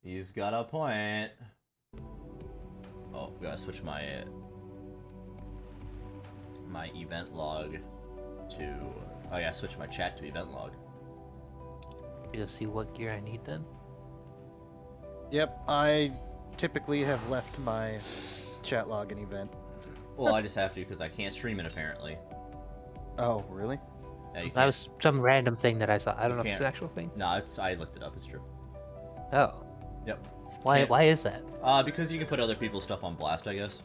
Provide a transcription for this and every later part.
He's got a point. Oh, we gotta switch my event log to. Oh yeah, switch my chat to event log. You just see what gear I need then. Yep, I typically have left my chat log in event. Well, I just have to because I can't stream it apparently. Oh, really? Yeah, That was some random thing that I saw. I don't know if it's an actual thing. No, I looked it up. It's true. Oh. Yep. Why is that? Because you can put other people's stuff on blast, I guess.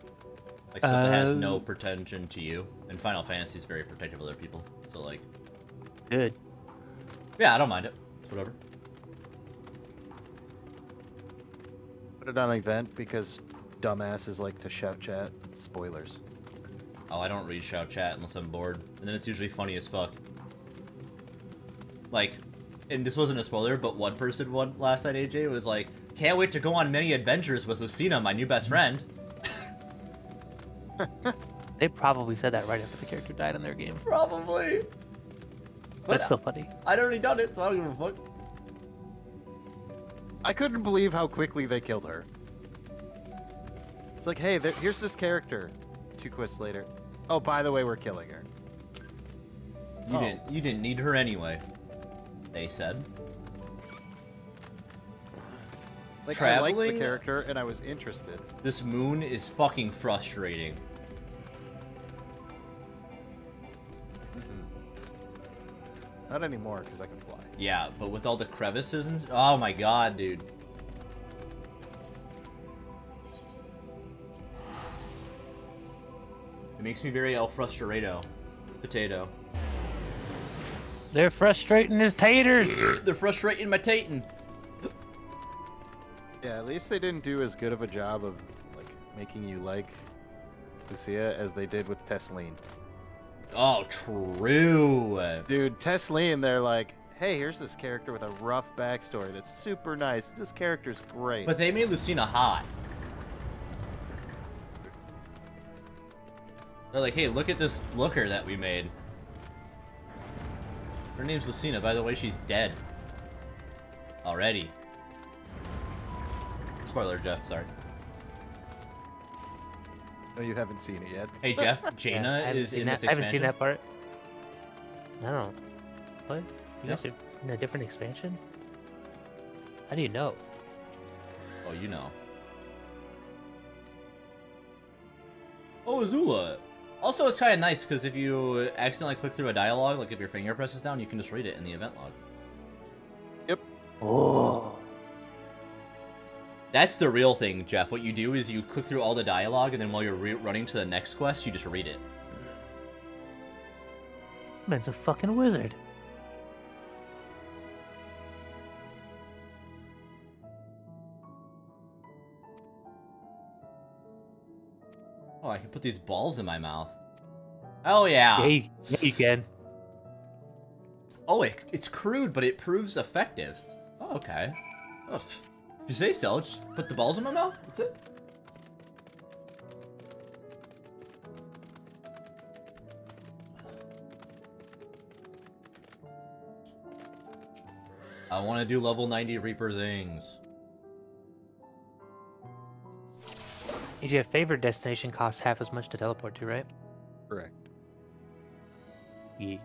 Like stuff that has no pretension to you. And Final Fantasy is very protective of other people, so like. Good. Yeah, I don't mind it. It's whatever. Put it on event because dumbasses like to shout chat. Spoilers. Oh, I don't read shout chat unless I'm bored, and then it's usually funny as fuck. Like, and this wasn't a spoiler, but one person last night, AJ, was like, "Can't wait to go on many adventures with Lucina, my new best friend." They probably said that right after the character died in their game. Probably. That's still funny. I'd already done it, so I don't give a fuck. I couldn't believe how quickly they killed her. It's like, hey, here's this character. 2 quests later. Oh, by the way, we're killing her. You didn't need her anyway. They said. Like, Traveling? I liked the character and I was interested. This moon is fucking frustrating. Not anymore, because I can fly. Yeah, but with all the crevices and... Oh my god, dude. It makes me very El Frustrado. Potato. They're frustrating his taters! They're frustrating my tatin'. Yeah, at least they didn't do as good of a job of, like, making you like Lucia as they did with Tesleen. Oh, true. Dude, Tesleen, they're like, hey, here's this character with a rough backstory that's super nice. This character's great. But they made Lucina hot. They're like, hey, look at this looker that we made. Her name's Lucina. By the way, she's dead. Already. Spoiler, Jeff, sorry. No, you haven't seen it yet. Hey, Jeff, Jaina is in this expansion. I haven't seen that part. I don't know. What? You guys are in a different expansion? How do you know? Oh, you know. Oh, Azula. Also, it's kind of nice because if you accidentally click through a dialogue, like if your finger presses down, you can just read it in the event log. Yep. Oh. That's the real thing, Jeff. What you do is you click through all the dialogue, and then while you're running to the next quest, you just read it. Man's a fucking wizard. Oh, I can put these balls in my mouth. Oh, yeah. Yeah, you can. Oh, it's crude, but it proves effective. Oh, okay. Oh, if you say so, I'll just put the balls in my mouth. That's it. I want to do level 90 Reaper things. Your favorite destination costs half as much to teleport to, right? Correct. Yeah.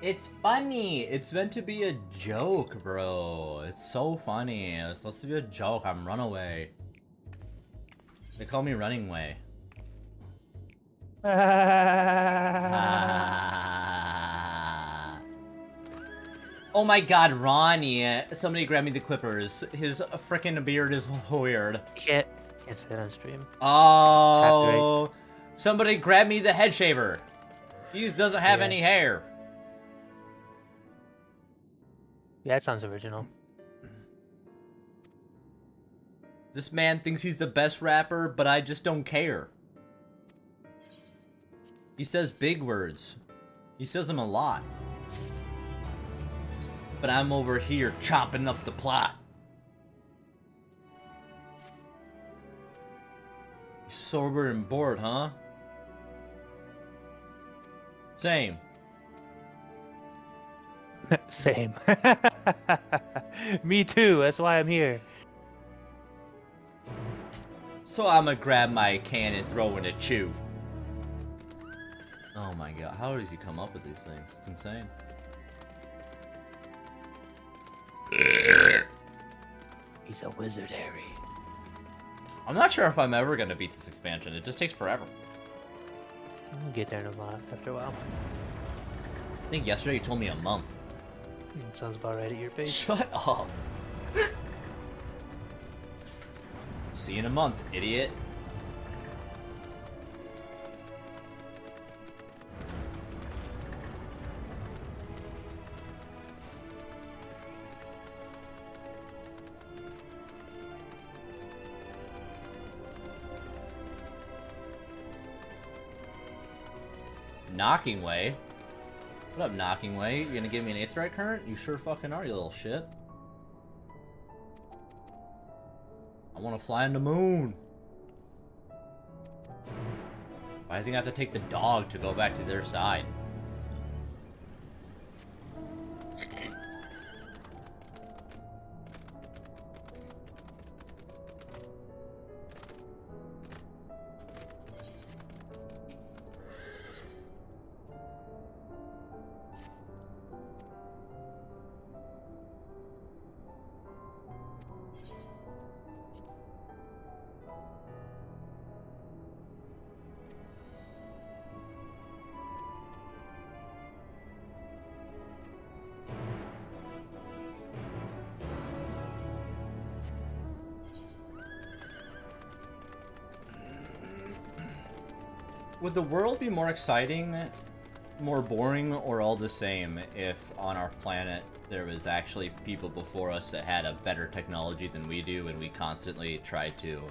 It's funny. It's meant to be a joke, bro. It's so funny. It's supposed to be a joke. I'm Runaway. They call me Running Way. Oh my god, Ronnie. Somebody grab me the clippers. His frickin' beard is weird. Can't say that on stream. Oh. Somebody grab me the head shaver. He doesn't have any hair. Yeah, that sounds original. This man thinks he's the best rapper, but I just don't care. He says big words. He says them a lot. But I'm over here chopping up the plot. Sober and bored, huh? Same. Same. Me too, that's why I'm here. So I'ma grab my can and throw in a chew. Oh my god, how does he come up with these things? It's insane. He's a wizard, Harry. I'm not sure if I'm ever gonna beat this expansion. It just takes forever. I'll get there in a while, after a while. I think yesterday you told me a month. Sounds about right at your pace. Shut up. See you in a month, idiot. Knocking Way? What up, Knocking Way? You gonna give me an Aetheryte Current? You sure fucking are, you little shit. I wanna fly on the moon. Why do you think I have to take the dog to go back to their side? Would the world be more exciting, more boring, or all the same if on our planet there was actually people before us that had a better technology than we do and we constantly try to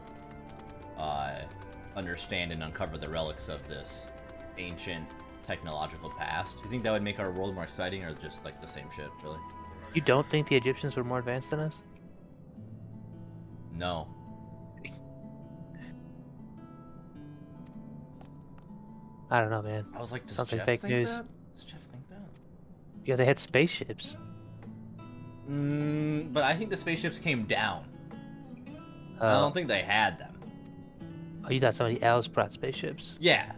understand and uncover the relics of this ancient technological past? Do you think that would make our world more exciting, or just like the same shit, really? You don't think the Egyptians were more advanced than us? No. I don't know, man. I was like, does Something Jeff fake think news. that? Does Jeff think that? Yeah, they had spaceships. But I think the spaceships came down. I Oh, don't think they had them. you thought somebody else brought spaceships. Yeah,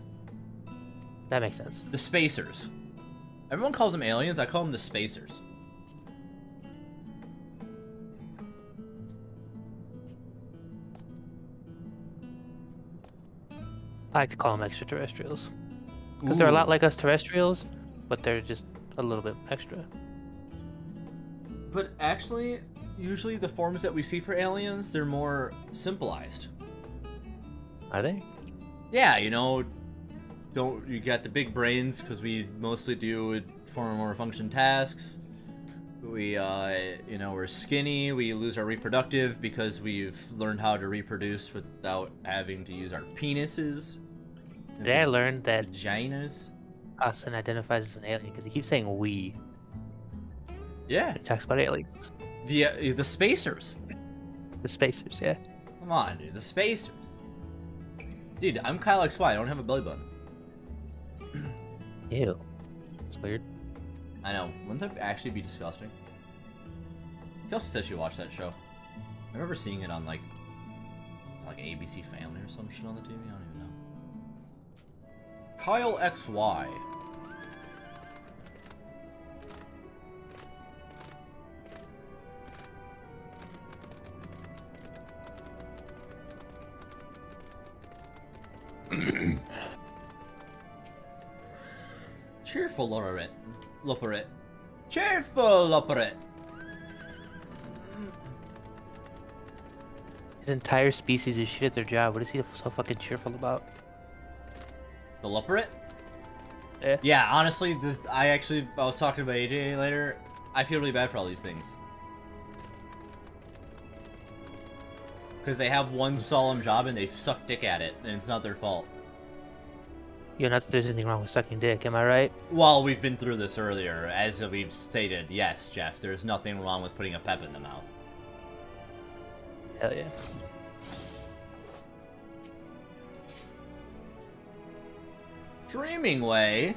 That makes sense. the spacers. Everyone calls them aliens, I call them the spacers. I like to call them extraterrestrials. Because they're a lot like us terrestrials, but they're just a little bit extra. But actually, usually the forms that we see for aliens, they're more simplified. Are they? Yeah, you know, you got the big brains because we mostly do form or function tasks. We, you know, we're skinny. We lose our reproductive because we've learned how to reproduce without having to use our penises. Today I learned that Vaginas. Austin identifies as an alien because he keeps saying we. Yeah, He talks about aliens. the spacers. The spacers, yeah. Come on, dude, the spacers. Dude, I'm Kyle XY. I don't have a belly button. Ew. It's weird. I know. Wouldn't that actually be disgusting? Kelsey said she watched that show. I remember seeing it on like ABC Family or some shit on the TV. I don't even know. Kyle XY. Cheerful Luperet. Cheerful Luperet. His entire species is shit at their job. What is he so fucking cheerful about? The Luperet? Yeah. Yeah, honestly, I was talking about AJ later. I feel really bad for all these things. Because they have one solemn job and they suck dick at it, and it's not their fault. You're not that there's anything wrong with sucking dick, am I right? Well, we've been through this earlier. As we've stated, yes, Jeff, there's nothing wrong with putting a pep in the mouth. Hell yeah. Dreaming Way?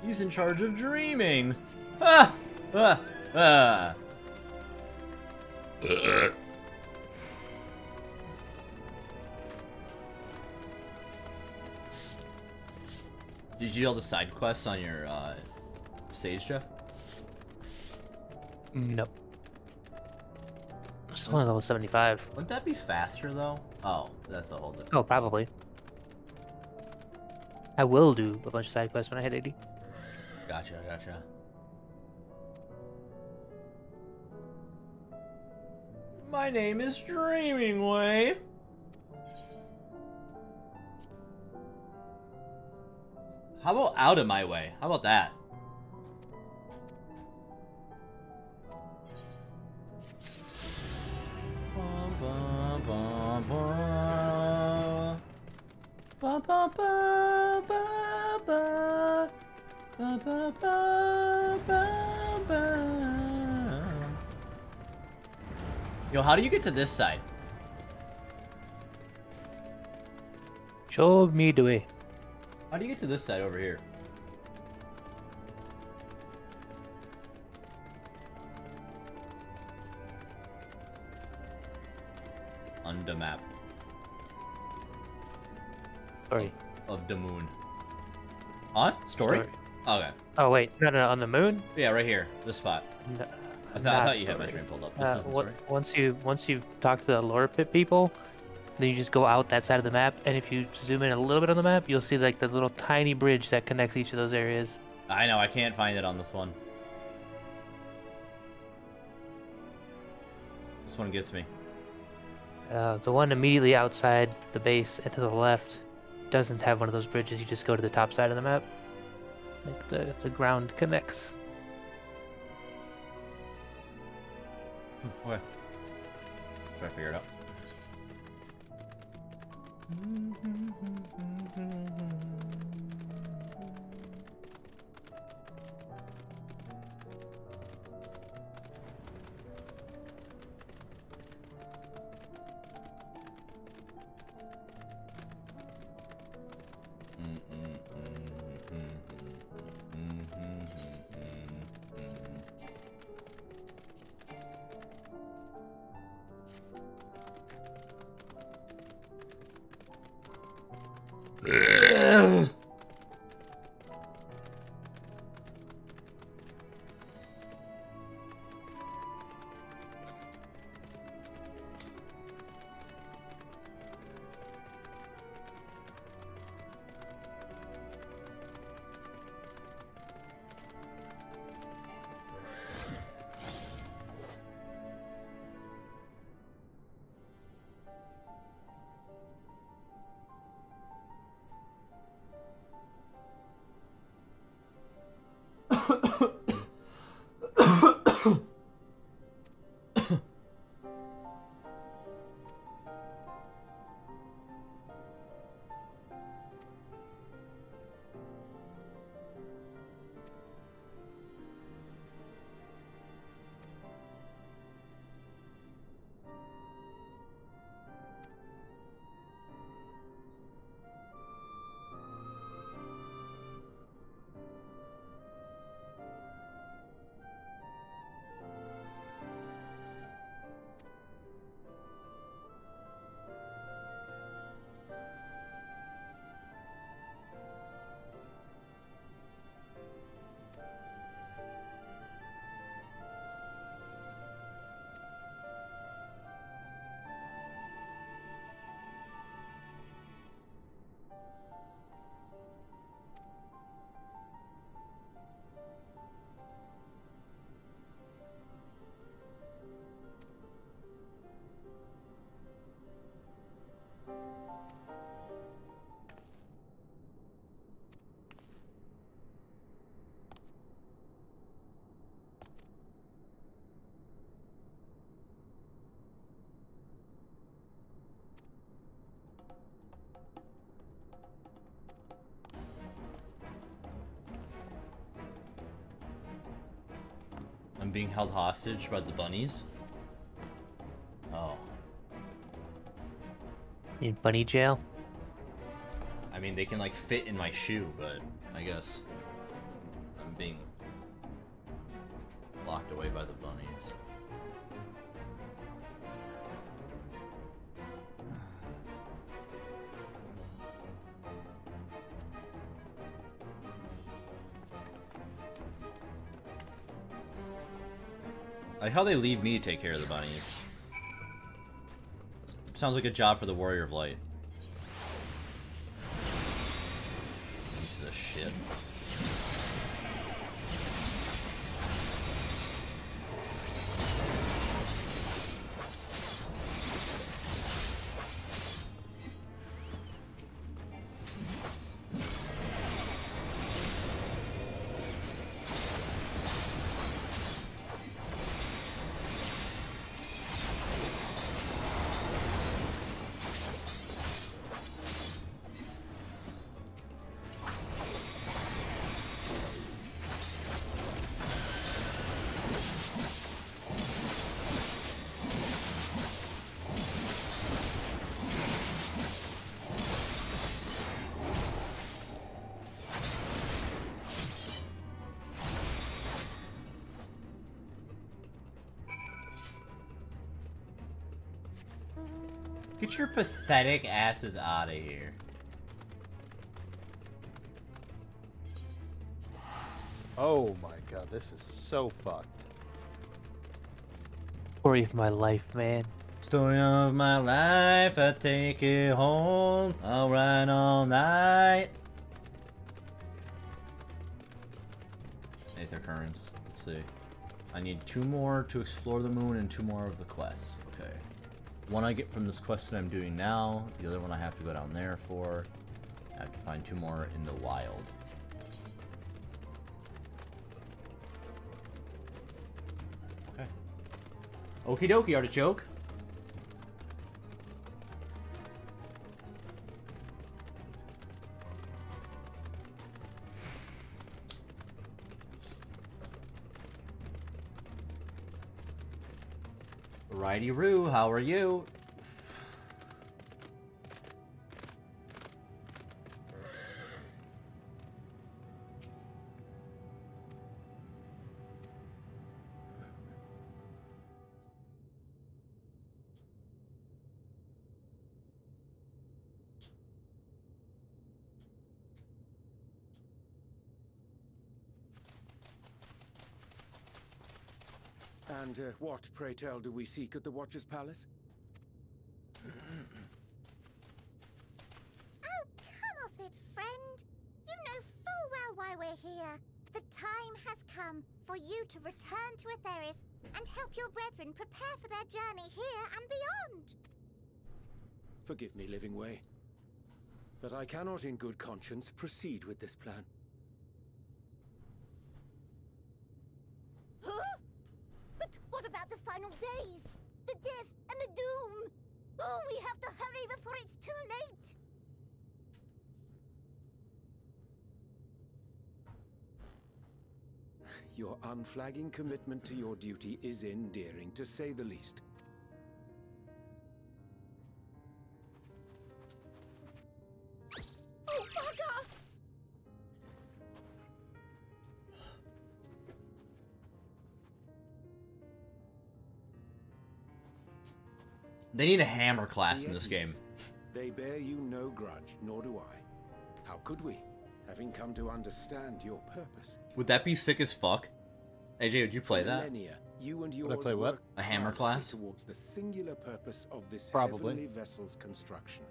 He's in charge of dreaming. Ah! Ah! Ah! Did you do all the side quests on your stage, Jeff? Nope. It's only level 75. Wouldn't that be faster though? Oh, that's a whole different. Oh, probably. I will do a bunch of side quests when I hit 80. Gotcha, gotcha. My name is Dreaming Way. How about out of my way? How about that? Yo, how do you get to this side? Show me the way. How do you get to this side over here? On the map. Sorry. Of the moon. On? Story? Okay. Oh wait, no, on the moon? Yeah, right here. This spot. No, I thought you had my screen pulled up. This is the story. Once you talk to the lore pit people, then you just go out that side of the map, and if you zoom in a little bit on the map, you'll see like the little tiny bridge that connects each of those areas. I know, I can't find it on this one. This one gets me. The one immediately outside the base and to the left doesn't have one of those bridges. You just go to the top side of the map. Like the ground connects. Okay. Try to figure it out. being held hostage by the bunnies. Oh. In bunny jail? I mean, they can like fit in my shoe, but I guess I'm being locked away by the bunnies. I like how they leave me to take care of the bunnies. Sounds like a job for the Warrior of Light. Piece of shit. Get your pathetic asses out of here. Oh my god, this is so fucked. Story of my life, man. Story of my life, I take it home. I'll ride all night. Aether Currents. Let's see. I need 2 more to explore the moon and 2 more of the quests. Okay. One I get from this quest that I'm doing now. The other one I have to go down there for. I have to find 2 more in the wild. Okay. Okie dokie, artichoke. Righty-roo, how are you? And what, pray tell, do we seek at the Watcher's Palace? Oh, come off it, friend. You know full well why we're here. The time has come for you to return to Aetheris and help your brethren prepare for their journey here and beyond. Forgive me, Living Way, but I cannot in good conscience proceed with this plan. Huh? But what about the final days? The death and the doom? Oh, we have to hurry before it's too late. Your unflagging commitment to your duty is endearing, to say the least. Oh, bugger! They need a hammer class in this game. They bear you no grudge, nor do I. How could we, having come to understand your purpose? Would that be sick as fuck? AJ, would you play For that? millennia, you and yours Would I play what? worked A hammer tirelessly class? towards the singular purpose of this Probably. heavenly vessel's construction.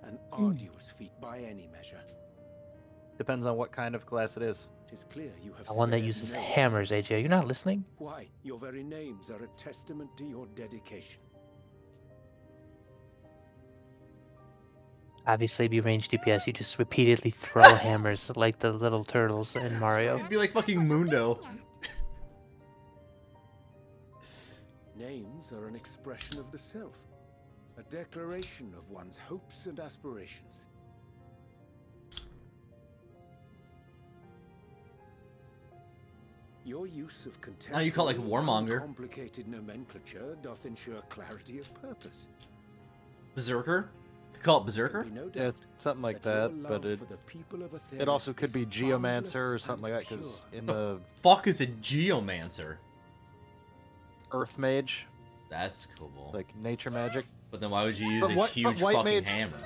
An arduous feat by any measure. Depends on what kind of class it is. It is clear you have The one that spared uses no hammers, effort. AJ. You're not listening? Why, your very names are a testament to your dedication. Obviously, be ranged DPS. You just repeatedly throw hammers like the little turtles in Mario. It'd be like fucking Mundo. Names are an expression of the self, a declaration of one's hopes and aspirations. Your use of Now you call it like warmonger. Complicated nomenclature doth ensure clarity of purpose. Berserker? You call it Berserker? Be no Yeah, doubt something like your that, love but it for the people of it also Atheris could be is Geomancer or boundless something like that, and because pure. in the Fuck is a Geomancer? Earth Mage, That's cool. like nature magic, But then why would you use But a what- huge but white fucking mage- hammer?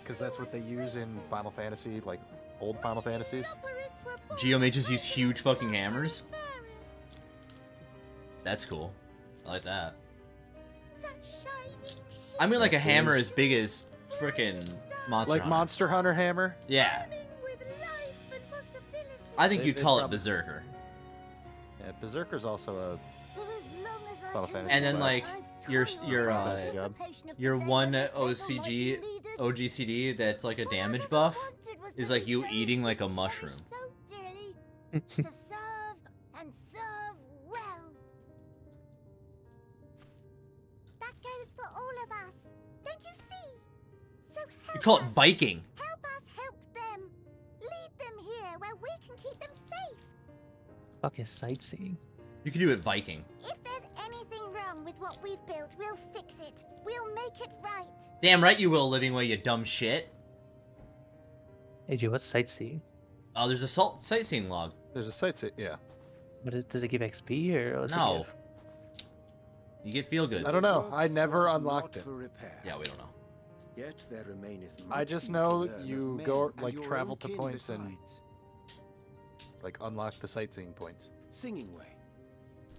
because that's what they use in Final Fantasy, like old Final Fantasies. Geomages use huge fucking hammers? That's cool. I like that. I mean like a hammer as big as frickin' Monster Like Hunter. Monster Hunter hammer. Yeah. I think They- you'd they call it probably- Berserker. Yeah, Berserker's also a Final Fantasy. And then, class. like, your your one OCG, OGCD that's like a damage buff is like you eating like a mushroom. To serve and serve well. That goes for all of us. Don't you see? So You help call it us. Viking. Help us help them. Lead them here where we can keep them safe. Fuck is sightseeing. You can do it Viking. If there's anything wrong with what we've built, we'll fix it. We'll make it right. Damn right you will, Living Way, you dumb shit. AJ, what's sightseeing? Oh, there's a sightseeing log. There's a site, yeah. Does it give XP or what's it No. give? You get feel goods. I don't know. I Works never are unlocked not it. for repair. Yeah, we don't know. Yet there remaineth I much just for you to know learn of you men go and like your travel own to kin points and besides. like unlock the sightseeing points. Singing Way.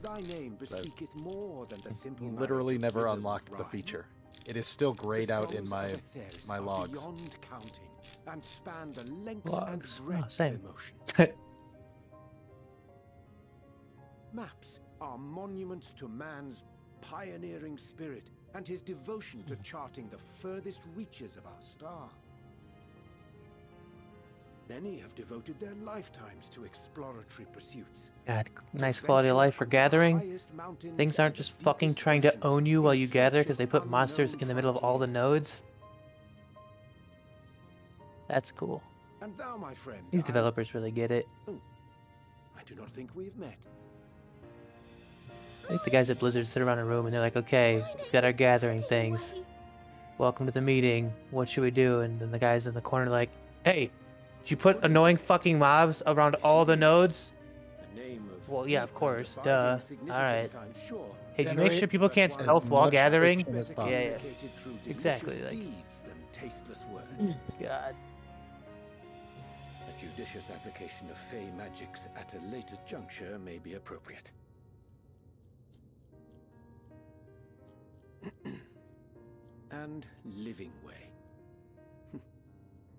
Thy name bespeaketh more than the simple Literally marriage of never rhythm unlocked and the rhyme. feature. It is still grayed The out in songs my of Atheris my are logs. beyond counting and span the length Logs. and Oh, breadth same. of emotion. Maps are monuments to man's pioneering spirit and his devotion to charting the furthest reaches of our star. Many have devoted their lifetimes to exploratory pursuits. God, nice quality of life for gathering. Things aren't just fucking trying to own you while you gather because they put monsters in the middle of all the nodes. That's cool. And thou, my friend, These developers really get it. I do not think we have met. I think the guys at Blizzard sit around a room and they're like, okay, we've got our gathering things. Welcome to the meeting. What should we do? And then the guys in the corner are like, hey, did you put annoying fucking mobs around all the nodes? The name of Well, yeah, of deep and course, abiding duh. significance, Alright. I'm sure. Hey, did you make sure people can't as stealth while much gathering? friction as Yeah, possible. yeah. Communicated through Exactly, delicious like- deeds than tasteless words. God. A judicious application of fey magics at a later juncture may be appropriate. And living way.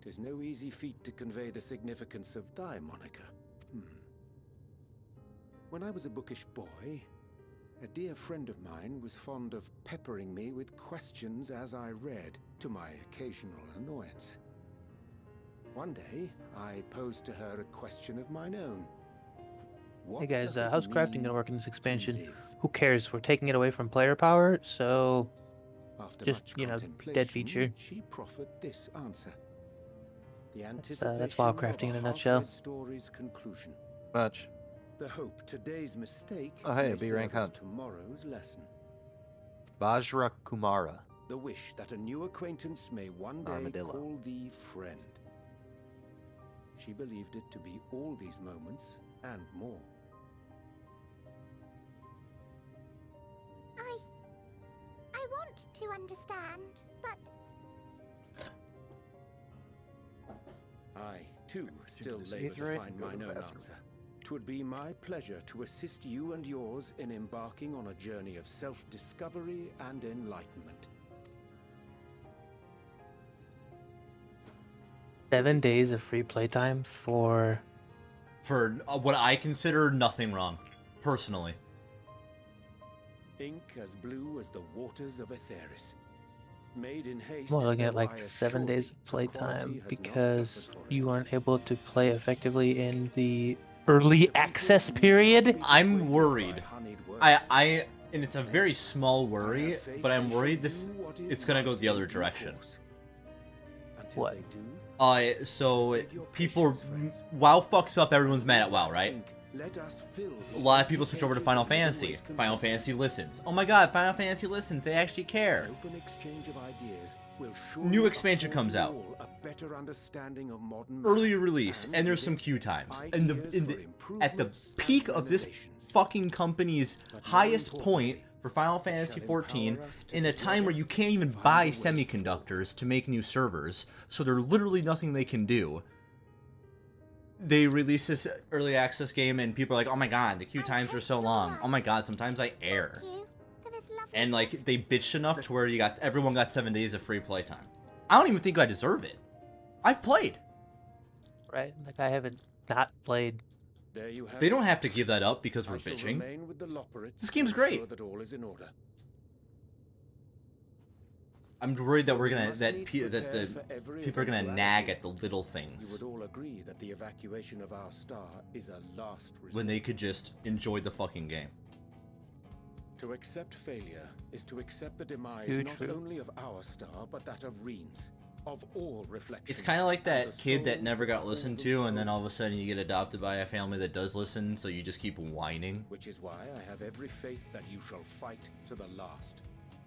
'Tis no easy feat to convey the significance of thy moniker. When I was a bookish boy, a dear friend of mine was fond of peppering me with questions as I read, to my occasional annoyance. One day, I posed to her a question of mine own. What Hey guys, doth it how's crafting mean gonna work in this to expansion? live? Who cares? We're taking it away from player power, so After just, much you know, dead contemplation, feature. She proffered this answer. The that's WoW crafting in a nutshell. half-read story's conclusion. Much. The hope today's mistake Oh, hey, may B serve rank as hunt. tomorrow's lesson. Vajra Kumara. The wish that a new acquaintance may one day Armadillo. call thee friend. She believed it to be all these moments and more. I want to understand, but I, too, still this labour to aetheryte find and go to mine the own bathroom. answer. 'Twould be my pleasure to assist you and yours in embarking on a journey of self-discovery and enlightenment. 7 days of free playtime for For what I consider nothing wrong, personally. Ink as blue as the waters of Atheris. Made in haste. I'm looking at though like I 7 assure days thee, of the playtime quality has not because suffered for it. you aren't able to play effectively in the early access period. I'm worried. I And it's a very small worry, but I'm worried it's gonna go the other direction. What? So people, WoW fucks up, everyone's mad at WoW, right? Let us fill A lot of people switch over to Final Fantasy. Final Fantasy listens. Oh my god, Final Fantasy listens. They actually care. Open exchange of ideas will New expansion comes out. a better understanding of modern Early release, and there's some queue times. And at the peak of this fucking company's highest point for Final Fantasy XIV, in a time where you can't even buy semiconductors to make new servers, so there's literally nothing they can do. They release this early access game, and people are like, oh my god, the queue times are so long. Oh my god, sometimes I err. And like, they bitched enough to where everyone got 7 days of free playtime. I don't even think I deserve it. I've played. Right? Like, I haven't not played. There you have They don't it. have to give that up because we're I shall bitching. remain with the Loporrits This game's to ensure great. that all is in order. I'm worried that we're You gonna must that needs the prepare for every people are gonna eventuality. nag at the little You things would all agree that the evacuation of our star is a last resort. when they could just enjoy the fucking game. To accept failure is to accept the demise Too not true. only of our star, but that of Reen's, of all reflections. It's kind of like and that the kid that souls never got all listened the to, and then world. all of a sudden you get adopted by a family that does listen, so you just keep whining. Which is why I have every faith that you shall fight to the last.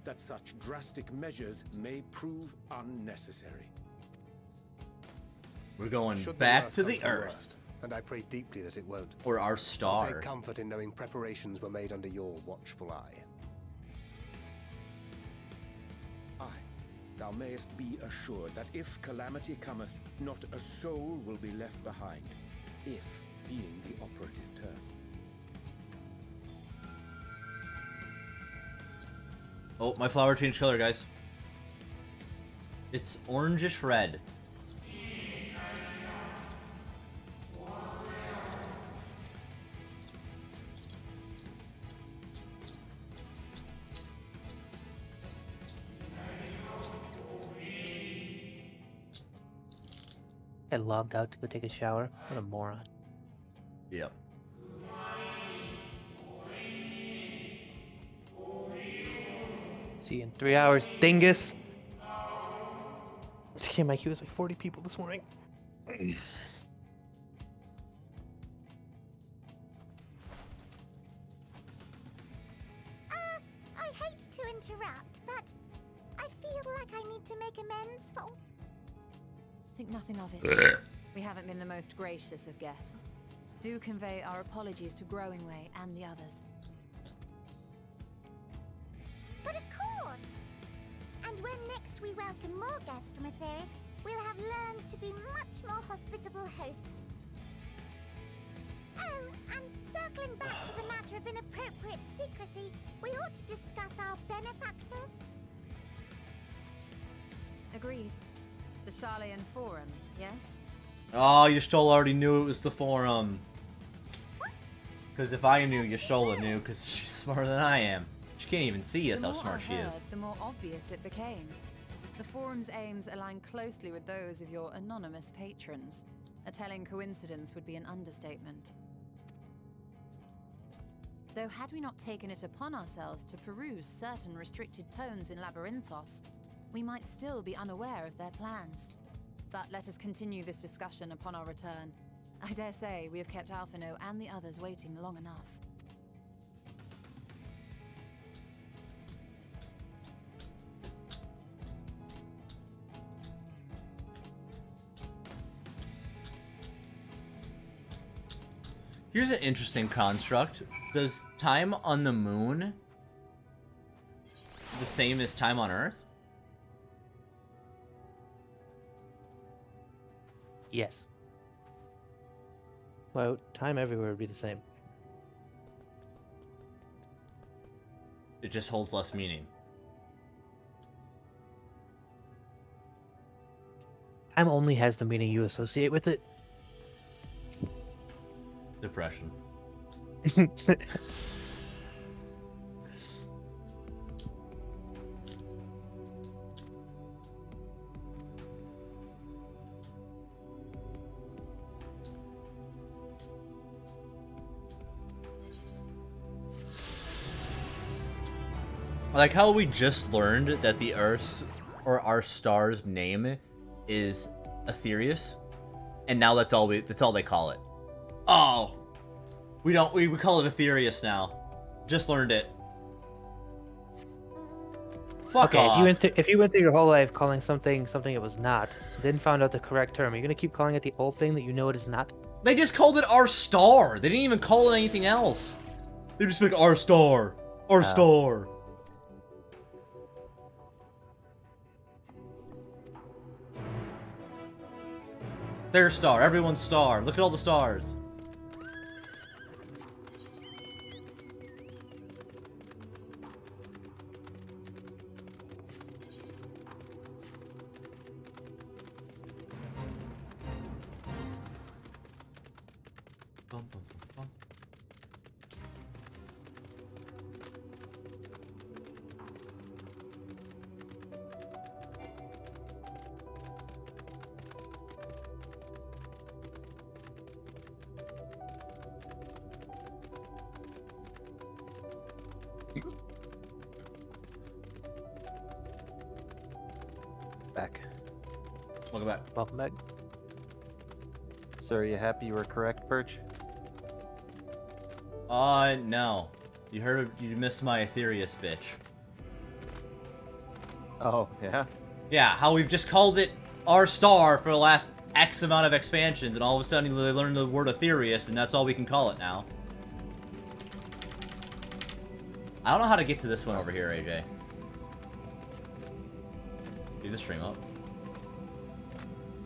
That such drastic measures may prove unnecessary. We're going Should back worst to come the to Earth, worst, and I pray deeply that it won't. or our I'll star. take comfort in knowing preparations were made under your watchful eye. Aye, thou mayest be assured that if calamity cometh, not a soul will be left behind. If being the operative term. Oh, my flower changed color, guys. It's orangish red. I logged out to go take a shower. What a moron. Yep. See you in 3 hours, dingus! Okay, my queue was like 40 people this morning. I hate to interrupt, but I feel like I need to make amends for... Think nothing of it. We haven't been the most gracious of guests. Do convey our apologies to Growingway and the others. But of course! And when next we welcome more guests from Atheris, we'll have learned to be much more hospitable hosts. Oh, and circling back to the matter of inappropriate secrecy, we ought to discuss our benefactors. Agreed. The Charlayan Forum, yes? Oh, Y'shtola already knew it was the forum. Because if I knew, Y'shtola knew, because she's smarter than I am. She can't even see us The how more smart I she is. heard, the more obvious it became. The Forum's aims align closely with those of your anonymous patrons. A telling coincidence would be an understatement. Though had we not taken it upon ourselves to peruse certain restricted tones in Labyrinthos, we might still be unaware of their plans. But let us continue this discussion upon our return. I dare say we have kept Alphino and the others waiting long enough. Here's an interesting construct. Does time on the moon the same as time on Earth? Yes. Well, time everywhere would be the same. It just holds less meaning. Time only has the meaning you associate with it. Depression. I like how we just learned that the Earth's or our star's name is Aetherius, and now that's all they call it. Oh, We don't. We call it Aetherius now. Just learned it. Fuck okay, off. if you went through your whole life calling something it was not, then found out the correct term, are you gonna keep calling it the old thing that you know it is not? They just called it our star. They didn't even call it anything else. They just like our star, our star. Their star, everyone's star. Look at all the stars. Bum, bum, bum, bum. Back. Welcome back. Welcome back. So are you happy you were correct, Perch? No. You missed my Aetherius, bitch. Oh, yeah? Yeah, how we've just called it our star for the last X amount of expansions, and all of a sudden they learned the word Aetherius, and that's all we can call it now. I don't know how to get to this one over here, AJ. Do the stream up.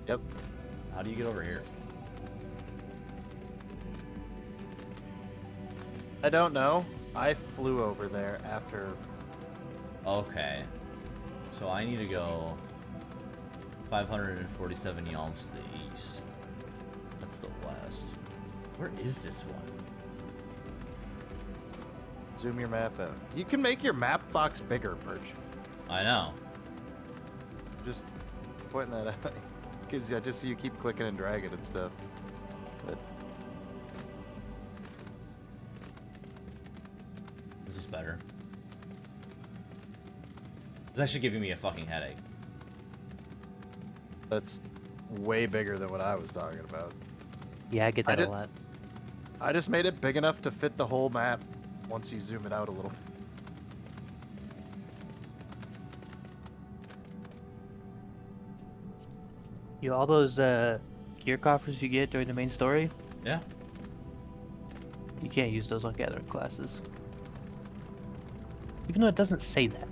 Yep. How do you get over here? I don't know. I flew over there after... Okay. So I need to go 547 yalms to the east. That's the west. Where is this one? Zoom your map out. You can make your map box bigger, Perch. I know. Just pointing that out. Because I just see you keep clicking and dragging and stuff. But This is better. It's actually giving me a fucking headache. that's way bigger than what I was talking about. Yeah, I get that a lot. I just made it big enough to fit the whole map once you zoom it out a little. All those gear coffers you get during the main story, Yeah. you can't use those on gathering classes. Even though it doesn't say that.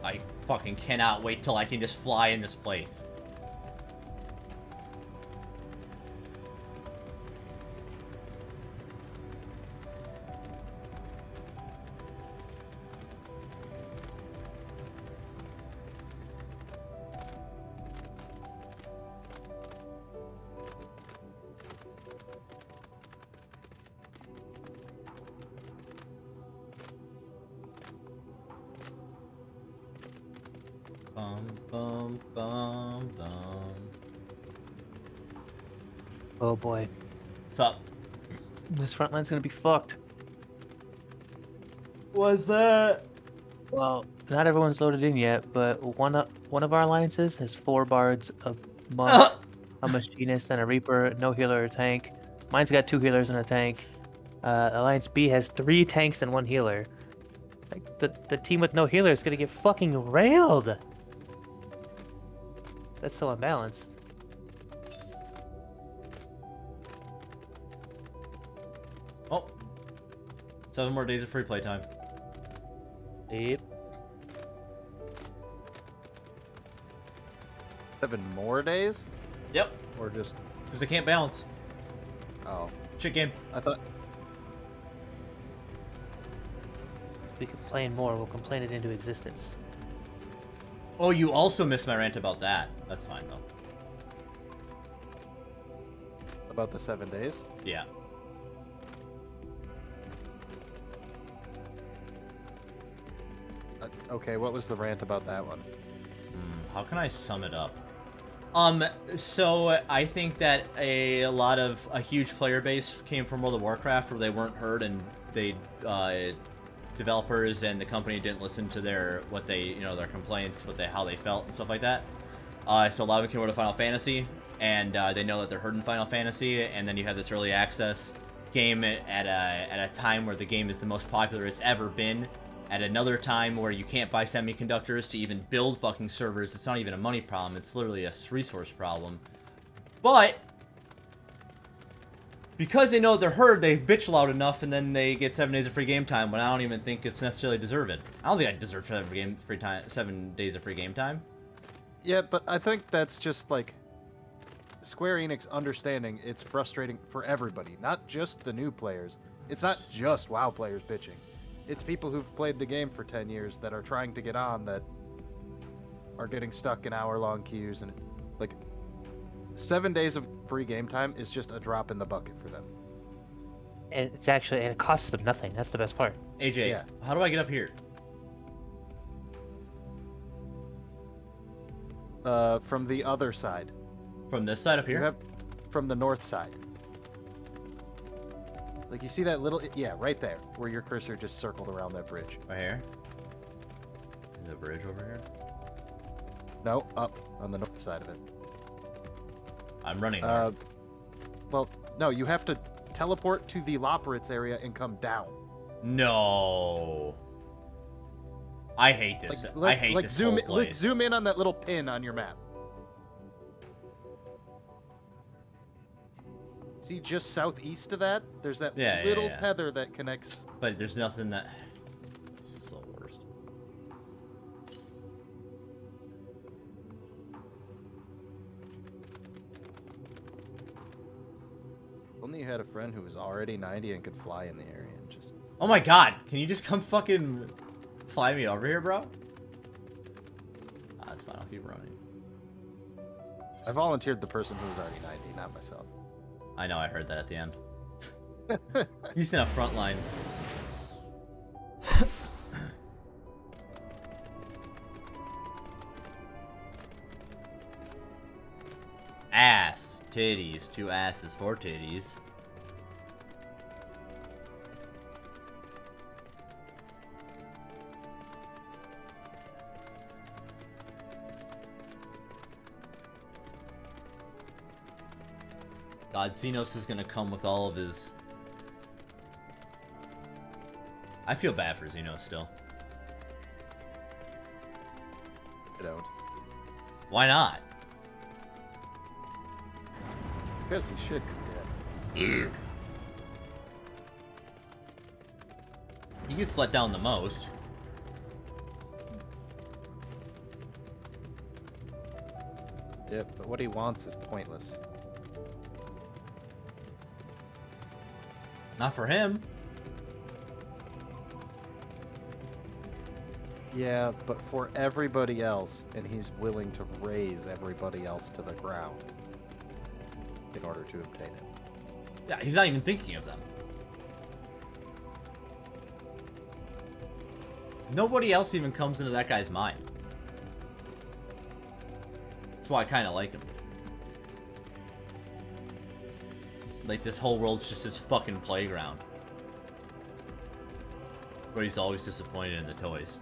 I fucking cannot wait till I can just fly in this place. Bum, bum, bum, bum. Oh boy, What's up? this front line's gonna be fucked. What's that? Well, not everyone's loaded in yet, but one of our alliances has 4 bards, a monk, a machinist, and a reaper, no healer or tank. Mine's got 2 healers and a tank. Alliance B has 3 tanks and 1 healer. Like the team with no healer is gonna get fucking railed. That's so unbalanced. Oh. 7 more days of free playtime. Yep. 7 more days? Yep. Or just... Because they can't balance. Oh. Shit game. I thought... We complain more, we'll complain it into existence. Oh, you also missed my rant about that. That's fine, though. About the 7 days? Yeah. Okay, what was the rant about that one? How can I sum it up? So I think that a huge player base came from World of Warcraft where they weren't heard and they, developers and the company didn't listen to their complaints, how they felt and stuff like that. So a lot of them came over to Final Fantasy, and they know that they're heard in Final Fantasy, and then you have this early access game at a time where the game is the most popular it's ever been, at another time where you can't buy semiconductors to even build fucking servers. It's not even a money problem, it's literally a resource problem. But because they know they're heard, they bitch loud enough, and then they get 7 days of free game time, when I don't even think it's necessarily deserved. I don't think I deserve 7 days of free game time. Yeah, but I think that's just like Square Enix understanding it's frustrating for everybody, not just the new players. It's not just WoW players bitching. It's people who've played the game for 10 years that are trying to get on that are getting stuck in hour-long queues, and like 7 days of free game time is just a drop in the bucket for them. And it costs them nothing. That's the best part. AJ, Yeah. How do I get up here? From the other side. From this side up You here? have from the north side. Like, you see that little... Yeah, right there, where your cursor just circled around that bridge. Right here? There's a bridge over here? No, up on the north side of it. I'm running north. Well, no, you have to teleport to the Loporritz area and come down. No. I hate this. I hate this whole place. Zoom in on that little pin on your map. See, just southeast of that, there's that little tether that connects. But there's nothing that... This is the worst. Only you had a friend who was already 90 and could fly in the area and just... Oh my god! Can you just come fucking fly me over here, bro? Ah, that's fine. I'll keep running. I volunteered the person who was already 90, not myself. I know, I heard that at the end. He's in a front line. Ass. Titties. 2 asses, 4 titties. God, Xenos is gonna come with all of his... I feel bad for Xenos still. I don't. Why not? Because he should be dead. He gets let down the most. Yeah, but what he wants is pointless. Not for him. Yeah, but for everybody else, and he's willing to raise everybody else to the ground in order to obtain it. Yeah, he's not even thinking of them. Nobody else even comes into that guy's mind. That's why I kind of like him. Like, this whole world's just his fucking playground. Where he's always disappointed in the toys.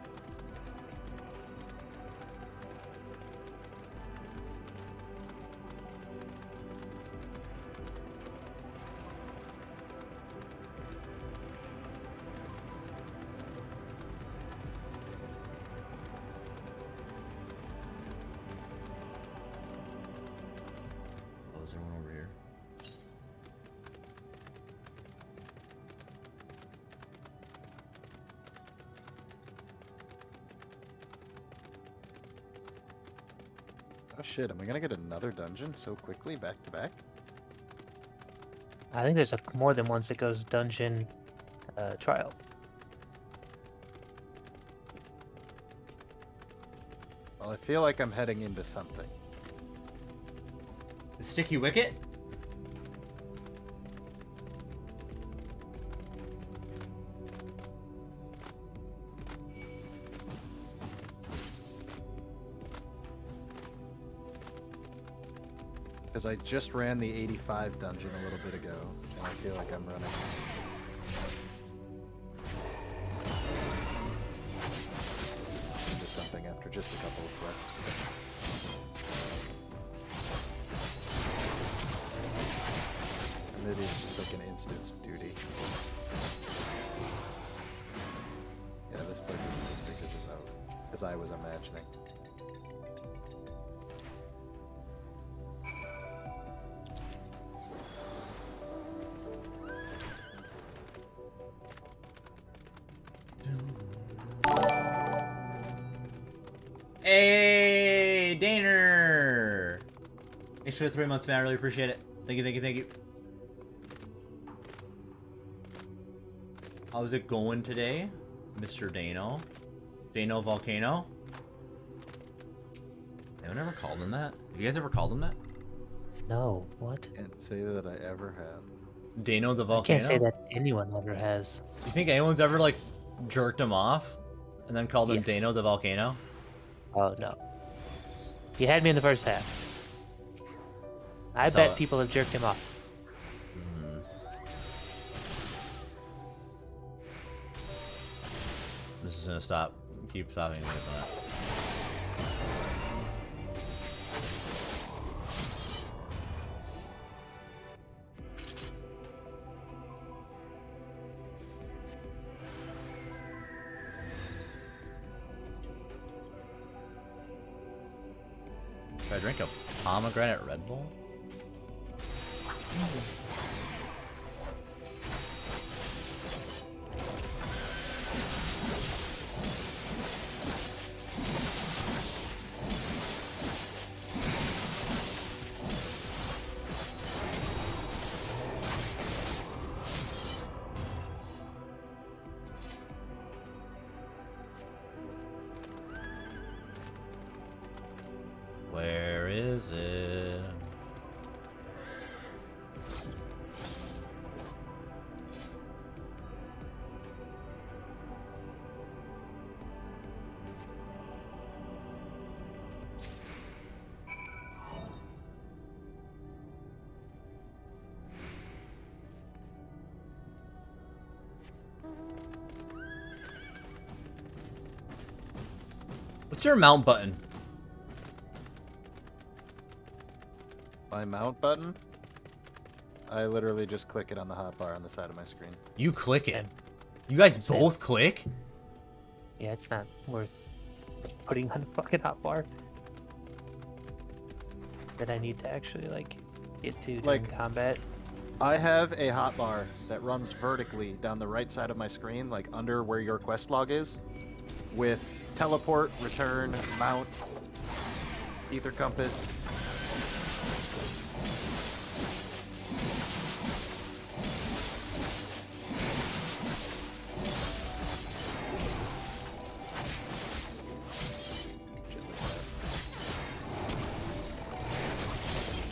Oh, is there one over here? Oh shit, am I gonna get another dungeon so quickly, back to back? I think there's more than once that goes dungeon trial. Well, I feel like I'm heading into something. The sticky wicket? Because I just ran the 85 dungeon a little bit ago, and I feel like I'm running. Into something after just a couple of quests. And it is just like an instance duty. Yeah, this place isn't as big as I was imagining. Hey, Daner! Thanks for the 3 months, man. I really appreciate it. Thank you, thank you, thank you. How's it going today, Mr. Dano? Dano Volcano? Anyone ever called him that? Have you guys ever called him that? No, what? Can't say that I ever have. Dano the I Volcano? can't say that anyone ever has. You think anyone's ever, like, jerked him off? And then called him Yes. Dano the Volcano? Oh, no. You had me in the first half. I That's bet all- people have jerked him off. This is gonna stop. Keep stopping me from that. Should I drink a pomegranate Red Bull? Where is it? What's your mount button? My mount button? I literally just click it on the hotbar on the side of my screen. You click it. You guys Same. both click? Yeah, it's not worth putting on a fucking hotbar. That I need to actually, like, get to during Like- combat. I have a hotbar that runs vertically down the right side of my screen, like under where your quest log is, with teleport, return, mount, ether compass.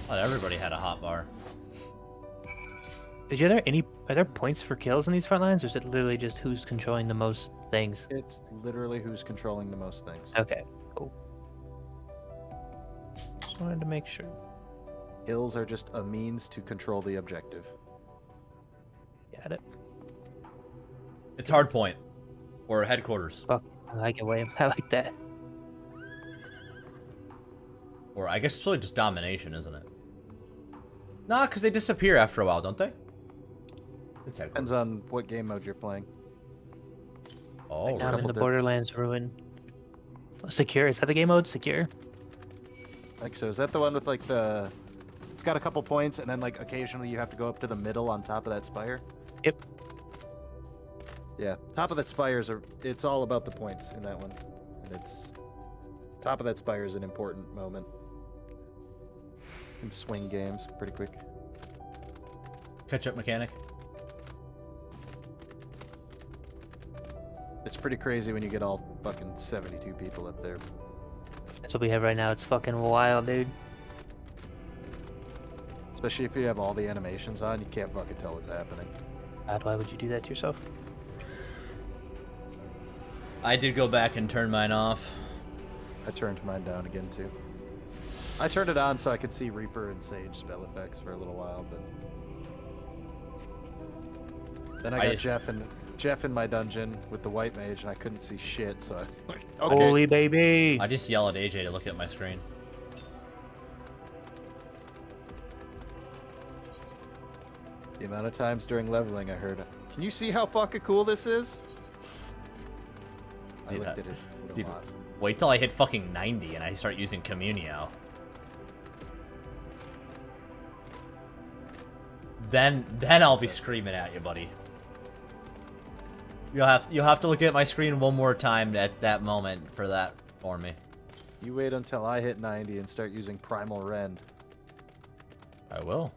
Thought everybody had a hot bar. Are there points for kills in these front lines, or is it literally just who's controlling the most things? It's literally who's controlling the most things. Okay, cool. Just wanted to make sure. Hills are just a means to control the objective. Got it. It's hard point. Or headquarters. Fuck, I like it, William. I like that. Or I guess it's really just domination, isn't it? Nah, because they disappear after a while, don't they? It's headquarters. Depends on what game mode you're playing. Oh, Down in couple the di- Borderlands ruin. Oh, secure. Is that the game mode? Secure? Like, so is that the one with like the... It's got a couple points, and then like occasionally you have to go up to the middle on top of that spire? Yep. Yeah, top of that spire is it's all about the points in that one. And it's... Top of that spire is an important moment. You can swing games pretty quick. catch-up mechanic. It's pretty crazy when you get all fucking 72 people up there. That's what we have right now. It's fucking wild, dude. Especially if you have all the animations on, you can't fucking tell what's happening. God, why would you do that to yourself? I did go back and turn mine off. I turned mine down again too. I turned it on so I could see Reaper and Sage spell effects for a little while, but then I got Jeff in my dungeon with the white mage, and I couldn't see shit. So I was like, okay. Holy baby! I just yell at AJ to look at my screen. The amount of times during leveling I heard, "Can you see how fucking cool this is?" I looked at it a lot. Wait till I hit fucking 90 and I start using Communio. Then I'll be screaming at you, buddy. You'll have to look at my screen one more time at that moment for me. You wait until I hit 90 and start using Primal Rend. I will.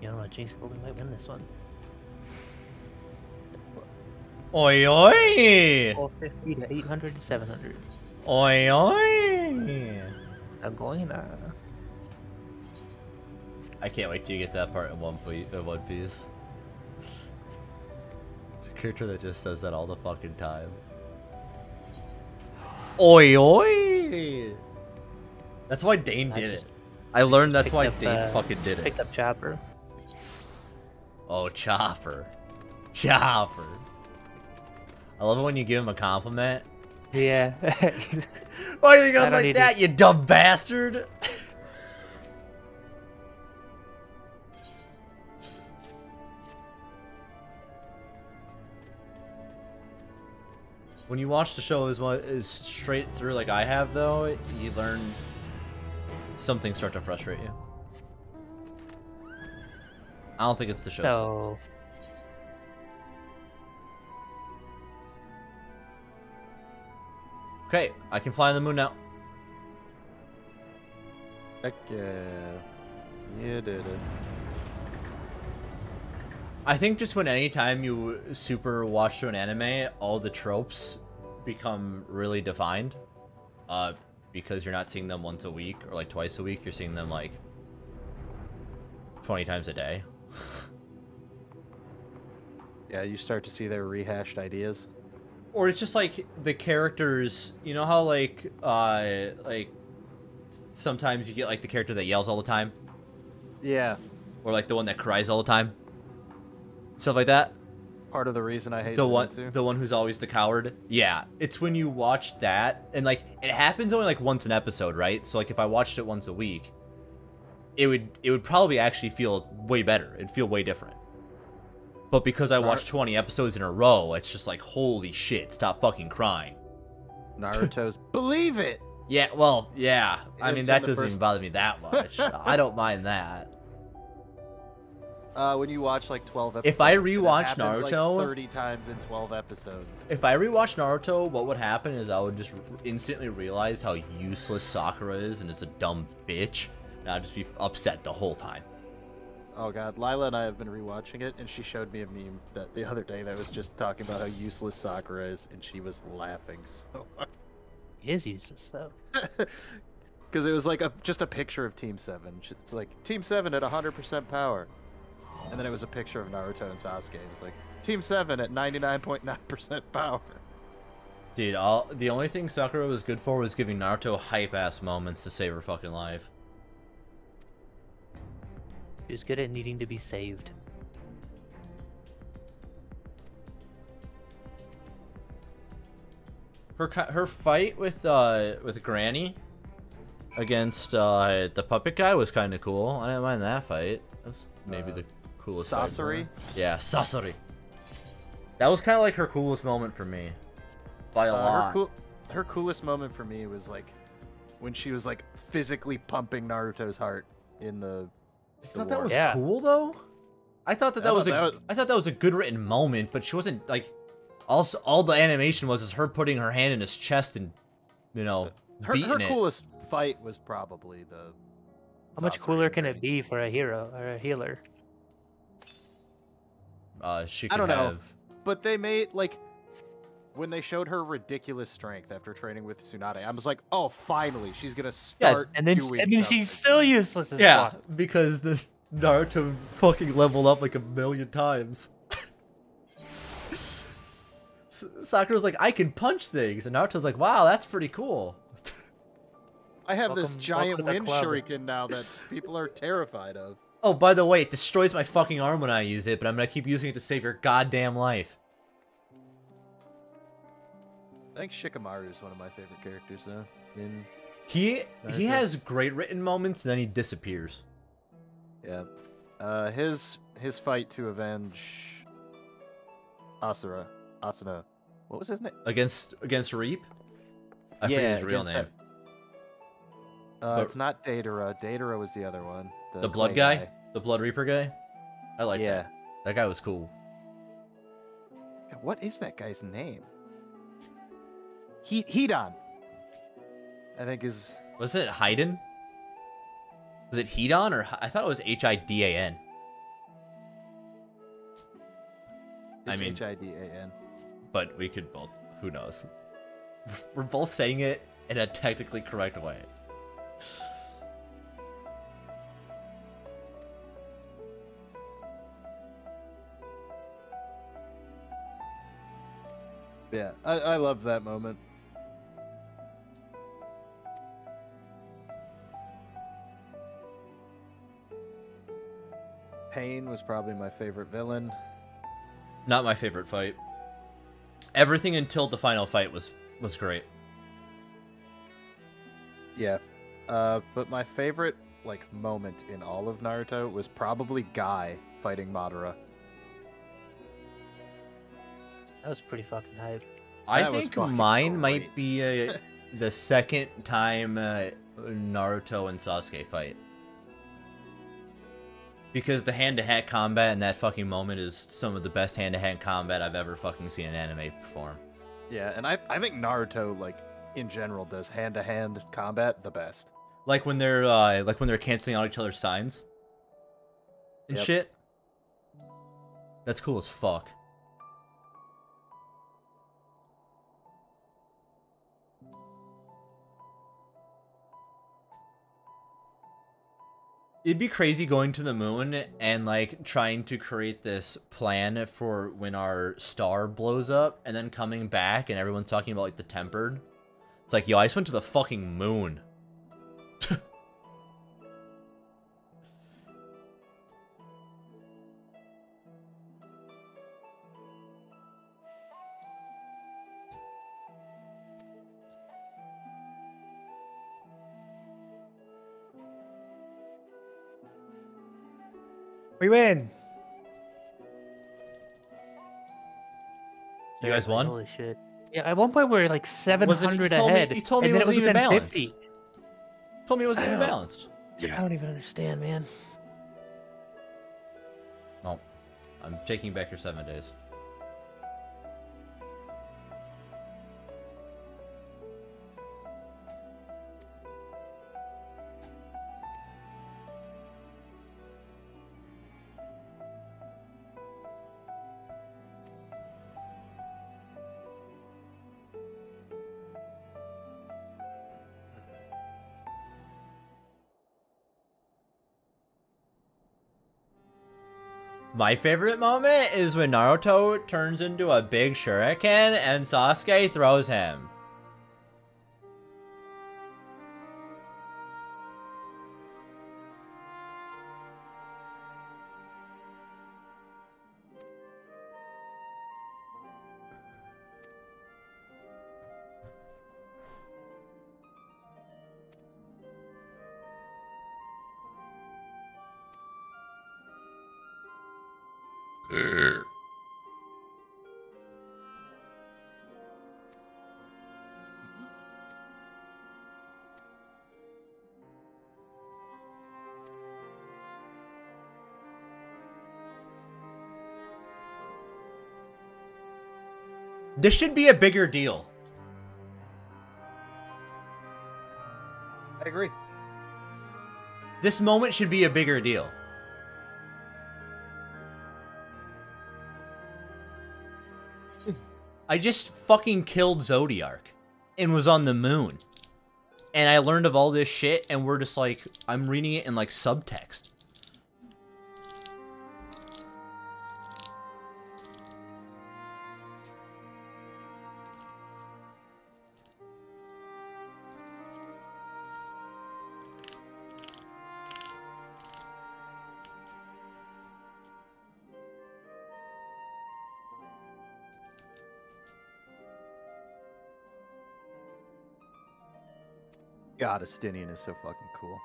You know what, Jason, we might win this one. Oi oi! 450 to 800 to 700. Oi oi! I'm going I can't wait till you get that part in One Piece. It's a character that just says that all the fucking time. Oi oi! That's why Dane did it. I learned that's why Dane fucking did it. Picked up Chopper. Oh, Chopper. Chopper. I love it when you give him a compliment. Yeah. Why do you think I was like that, you dumb bastard? When you watch the show is straight through like I have, though, you learn some things start to frustrate you. I don't think it's the show. No. Okay, I can fly on the moon now. Heck yeah. You did it. I think just when anytime you super watch through an anime, all the tropes become really defined. Because you're not seeing them once a week or like twice a week, you're seeing them like 20 times a day. Yeah, you start to see their rehashed ideas. Or it's just like the characters, you know how like sometimes you get like the character that yells all the time? Yeah. Or like the one that cries all the time? Stuff like that? Part of the reason I hate the Zenitsu. one who's always the coward. Yeah, it's when you watch that, and like it happens only like once an episode, right? So like if I watched it once a week, it would probably actually feel way better. It'd feel way different. But because I watched 20 episodes in a row, it's just like, holy shit, stop fucking crying. Naruto's Believe It! Yeah, well, yeah. I mean, that doesn't first... even bother me that much. I don't mind that. When you watch like 12 episodes. If I rewatch Naruto like 30 times in 12 episodes. If I rewatch Naruto, what would happen is I would just instantly realize how useless Sakura is and is a dumb bitch, and I'd just be upset the whole time. Oh god, Lila and I have been rewatching it, and she showed me a meme that the other day that was just talking about how useless Sakura is, and she was laughing so hard. He is useless though. Because it was like just a picture of Team 7. It's like Team 7 at 100% power. And then it was a picture of Naruto and Sasuke. It's like Team 7 at 99.9% power. Dude, the only thing Sakura was good for was giving Naruto hype-ass moments to save her fucking life. He was good at needing to be saved. Her fight with Granny against the puppet guy was kind of cool. I didn't mind that fight. That's maybe the coolest. Sasori? Yeah, Sasori. That was kind of like her coolest moment for me, by a lot. Her coolest moment for me was like when she was like physically pumping Naruto's heart in the. I thought that was cool though. I thought that I thought that was a good written moment, but she wasn't like. Also, all the animation was her putting her hand in his chest and, you know, Her beating it. coolest fight was probably the. How much Sasori cooler can thing. it be for a hero or a healer? She I could don't know. have. But they made like when they showed her ridiculous strength after training with Tsunade, I was like, oh, finally, she's gonna start And then doing she's something. still useless as Yeah, fuck. because the Naruto fucking leveled up like 1,000,000 times. Sakura's like, I can punch things, and Naruto's like, wow, that's pretty cool. I have this Welcome giant to the wind club. shuriken now that people are terrified of. Oh, by the way, it destroys my fucking arm when I use it, but I'm gonna keep using it to save your goddamn life. I think Shikamaru is one of my favorite characters, though. He Naruto. has great written moments, and then he disappears. Yeah, his fight to avenge Asuna. What was his name? Against Reap? I forget his real against name. that. It's not Datara. Datara was the other one. The Blood clay guy? The Blood Reaper guy? I like Yeah. that. That guy was cool. God, what is that guy's name? Hidan. I think is. Wasn't it Haiden? Was it Hidan or I thought it was Hidan? I It's mean, Hidan. but we could both. Who knows? We're both saying it in a technically correct way. Yeah, I love that moment. Pain was probably my favorite villain. Not my favorite fight. Everything until the final fight was great. Yeah, but my favorite moment in all of Naruto was probably Guy fighting Madara. That was pretty fucking hype. I That was think fucking mine might great. be the second time Naruto and Sasuke fight. Because the hand-to-hand combat in that fucking moment is some of the best hand-to-hand combat I've ever fucking seen an anime perform. Yeah, and I think Naruto in general does hand-to-hand combat the best. Like when they're canceling out each other's signs and Yep. shit. That's cool as fuck. It'd be crazy going to the moon and trying to create this plan for when our star blows up and then coming back and everyone's talking about the tempered. It's like, yo, I just went to the fucking moon. We win. You guys won? Holy shit. Yeah, at one point we were like 700 you told ahead. you told me and it then wasn't was even within balanced. 50. Told me it wasn't I even don't- balanced. I don't even understand, man. No. I'm taking back your 7 days. My favorite moment is when Naruto turns into a big shuriken and Sasuke throws him. This should be a bigger deal. This moment should be a bigger deal. I just fucking killed Zodiark and was on the moon. And I learned of all this shit, and we're just like, I'm reading it in like subtext. God, Estinian is so fucking cool.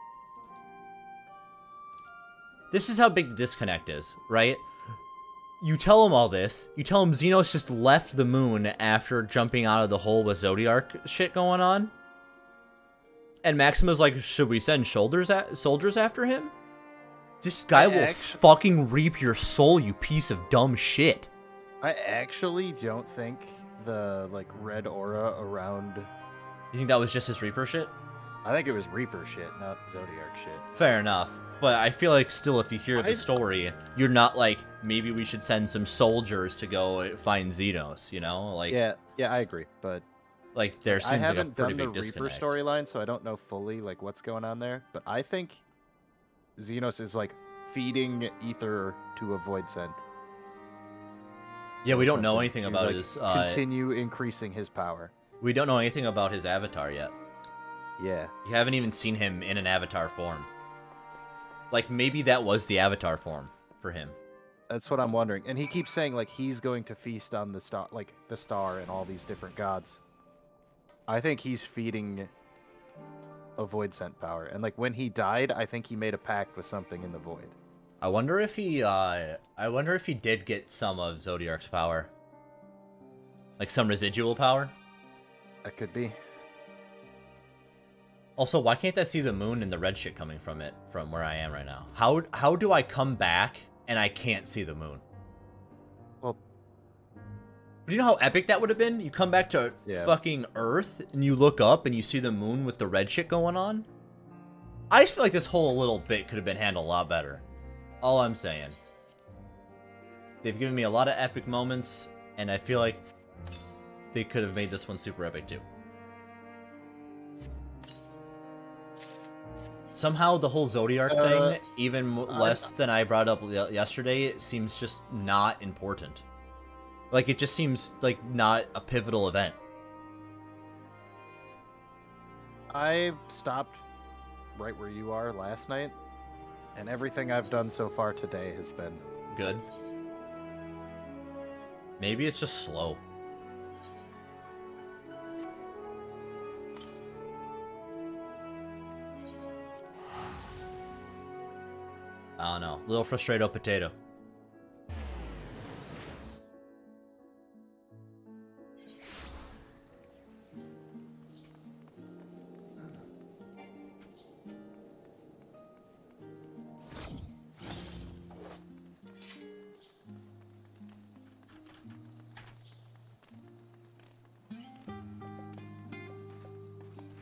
This is how big the disconnect is, right? You tell him all this. You tell him Xenos just left the moon after jumping out of the hole with Zodiark shit going on. And Maxima's like, should we send soldiers after him? This guy will fucking reap your soul, you piece of dumb shit. I actually don't think the, like, red aura around... You think that was just his Reaper shit? I think it was Reaper shit, not Zodiark shit. Fair enough. But I feel like still, if you hear the story, you're not like, maybe we should send some soldiers to go find Xenos, you know? Like, yeah, I agree, but... Like, there seems like a pretty big disconnect. I haven't done the Reaper storyline, so I don't know fully, like, what's going on there. But I think Xenos is, like, feeding ether to a void scent. Yeah, we don't know anything about his... continue increasing his power. We don't know anything about his avatar yet. Yeah. You haven't even seen him in an avatar form. Like, maybe that was the avatar form for him. That's what I'm wondering. And he keeps saying, like, he's going to feast on the star, like, the star and all these different gods. I think he's feeding a void scent power. And, like, when he died, I think he made a pact with something in the void. I wonder if he did get some of Zodiark's power. Like, some residual power? That could be. Also, why can't I see the moon and the red shit coming from it, from where I am right now? How do I come back and I can't see the moon? Well... But you know how epic that would have been? You come back to fucking Earth, and you look up, and you see the moon with the red shit going on? I just feel like this whole little bit could have been handled a lot better. All I'm saying. They've given me a lot of epic moments, and I feel like they could have made this one super epic too. Somehow the whole Zodiark thing, even less than I brought up yesterday, it seems just not important. Like, it just seems like not a pivotal event. I stopped right where you are last night, and everything I've done so far today has been good. Maybe it's just slow. I don't know. Little frustrated potato.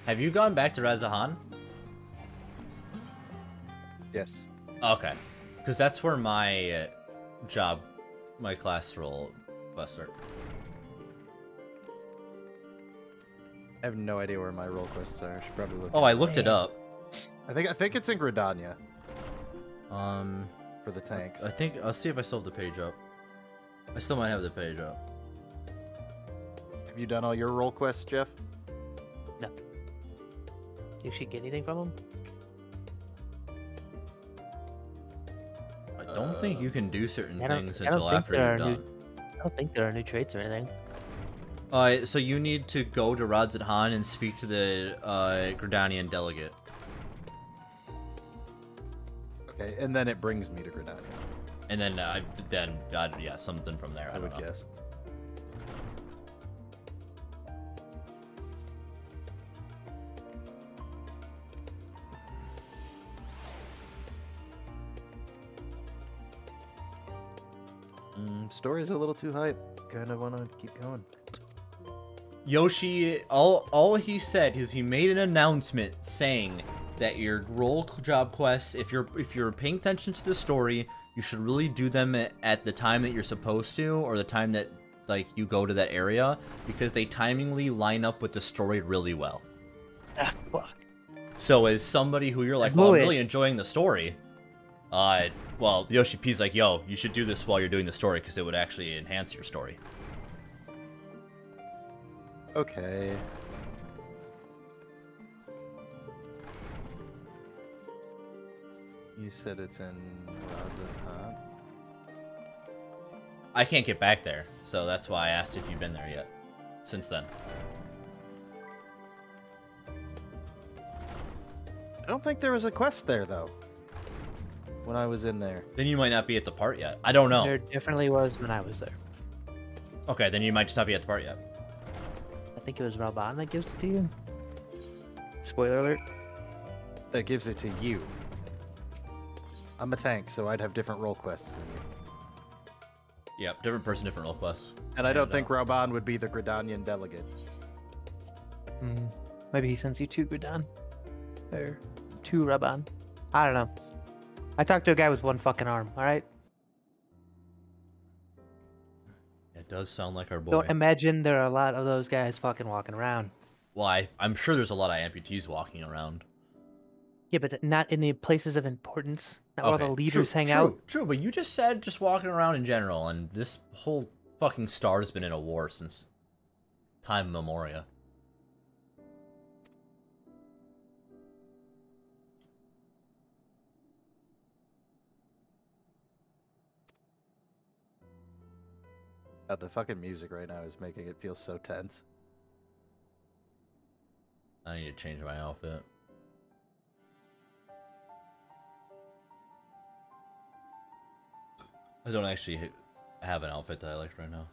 Have you gone back to Razahan? Yes. Okay. Because that's where my my class role quests are. I have no idea where my role quests are. I should probably look. Oh, I looked it up. I think it's in Gridania. For the tanks. I think I'll see if I still have the page up. I still might have the page up. Have you done all your role quests, Jeff? No. Did she get anything from him? I don't think you can do certain things until after you're done. I don't think there are new traits or anything. So you need to go to Radzat and speak to the Gridanian delegate. Okay, and then it brings me to Gridania. And then, yeah, something from there. I would guess. Story's a little too hype. Kind of want to keep going. Yoshi, all he said is he made an announcement saying that your role job quests, if you're paying attention to the story, you should really do them at the time that you're supposed to, or the time that like you go to that area, because they timingly line up with the story really well. Ah, fuck. So as somebody who you're like, well, I'm really enjoying the story, well, Yoshi P's like, yo, you should do this while you're doing the story, because it would actually enhance your story. Okay. You said it's in Raza, I can't get back there, so that's why I asked if you've been there yet, since then. I don't think there was a quest there, though, when I was in there. Then you might not be at the part yet. I don't know. There definitely was when I was there. Okay, then you might just not be at the part yet. I think it was Raban that gives it to you. Spoiler alert. That gives it to you. I'm a tank, so I'd have different role quests than you. Yep, different person, different role quests. And I don't think Raban would be the Gridanian delegate. Maybe he sends you to Gudan. Or to Raban. I don't know. I talked to a guy with one fucking arm, alright? It does sound like our boy. Don't imagine there are a lot of those guys fucking walking around. Well, I'm sure there's a lot of amputees walking around. Yeah, but not in the places of importance. Not where all the leaders hang out. True, but you just said just walking around in general, and this whole fucking star has been in a war since time memorial. God, the fucking music right now is making it feel so tense. I need to change my outfit. I don't actually have an outfit that I like right now.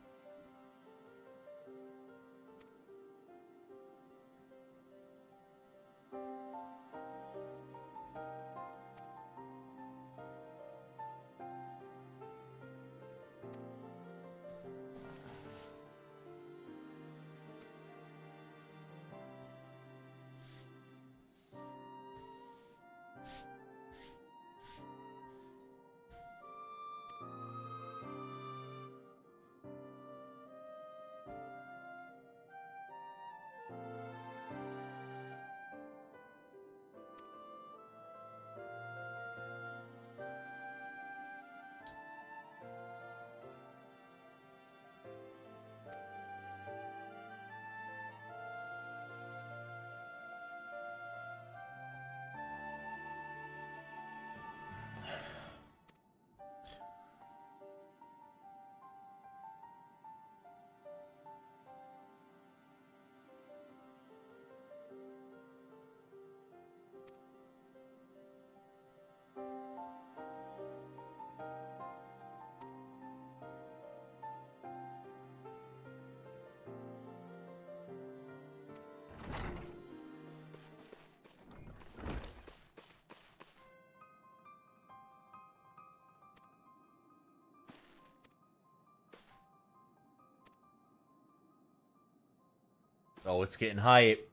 Oh, it's getting hype.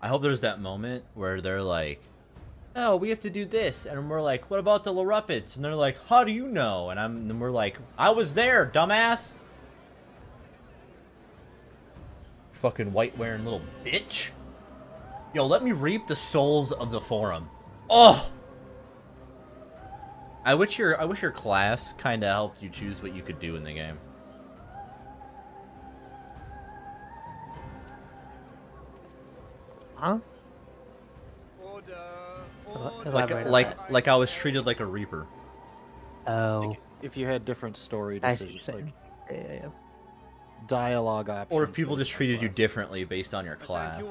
I hope there's that moment where they're like, oh, we have to do this. And we're like, what about the Laruppets? And they're like, how do you know? And we're like, I was there, dumbass. Fucking white-wearing little bitch. Yo, let me reap the souls of the forum. Oh! I wish your class kind of helped you choose what you could do in the game. Huh? Like I was treated like a Reaper. Oh. If you had different story I see what you're decisions, saying. like Yeah. dialogue options. Or if people just treated you differently based on your class.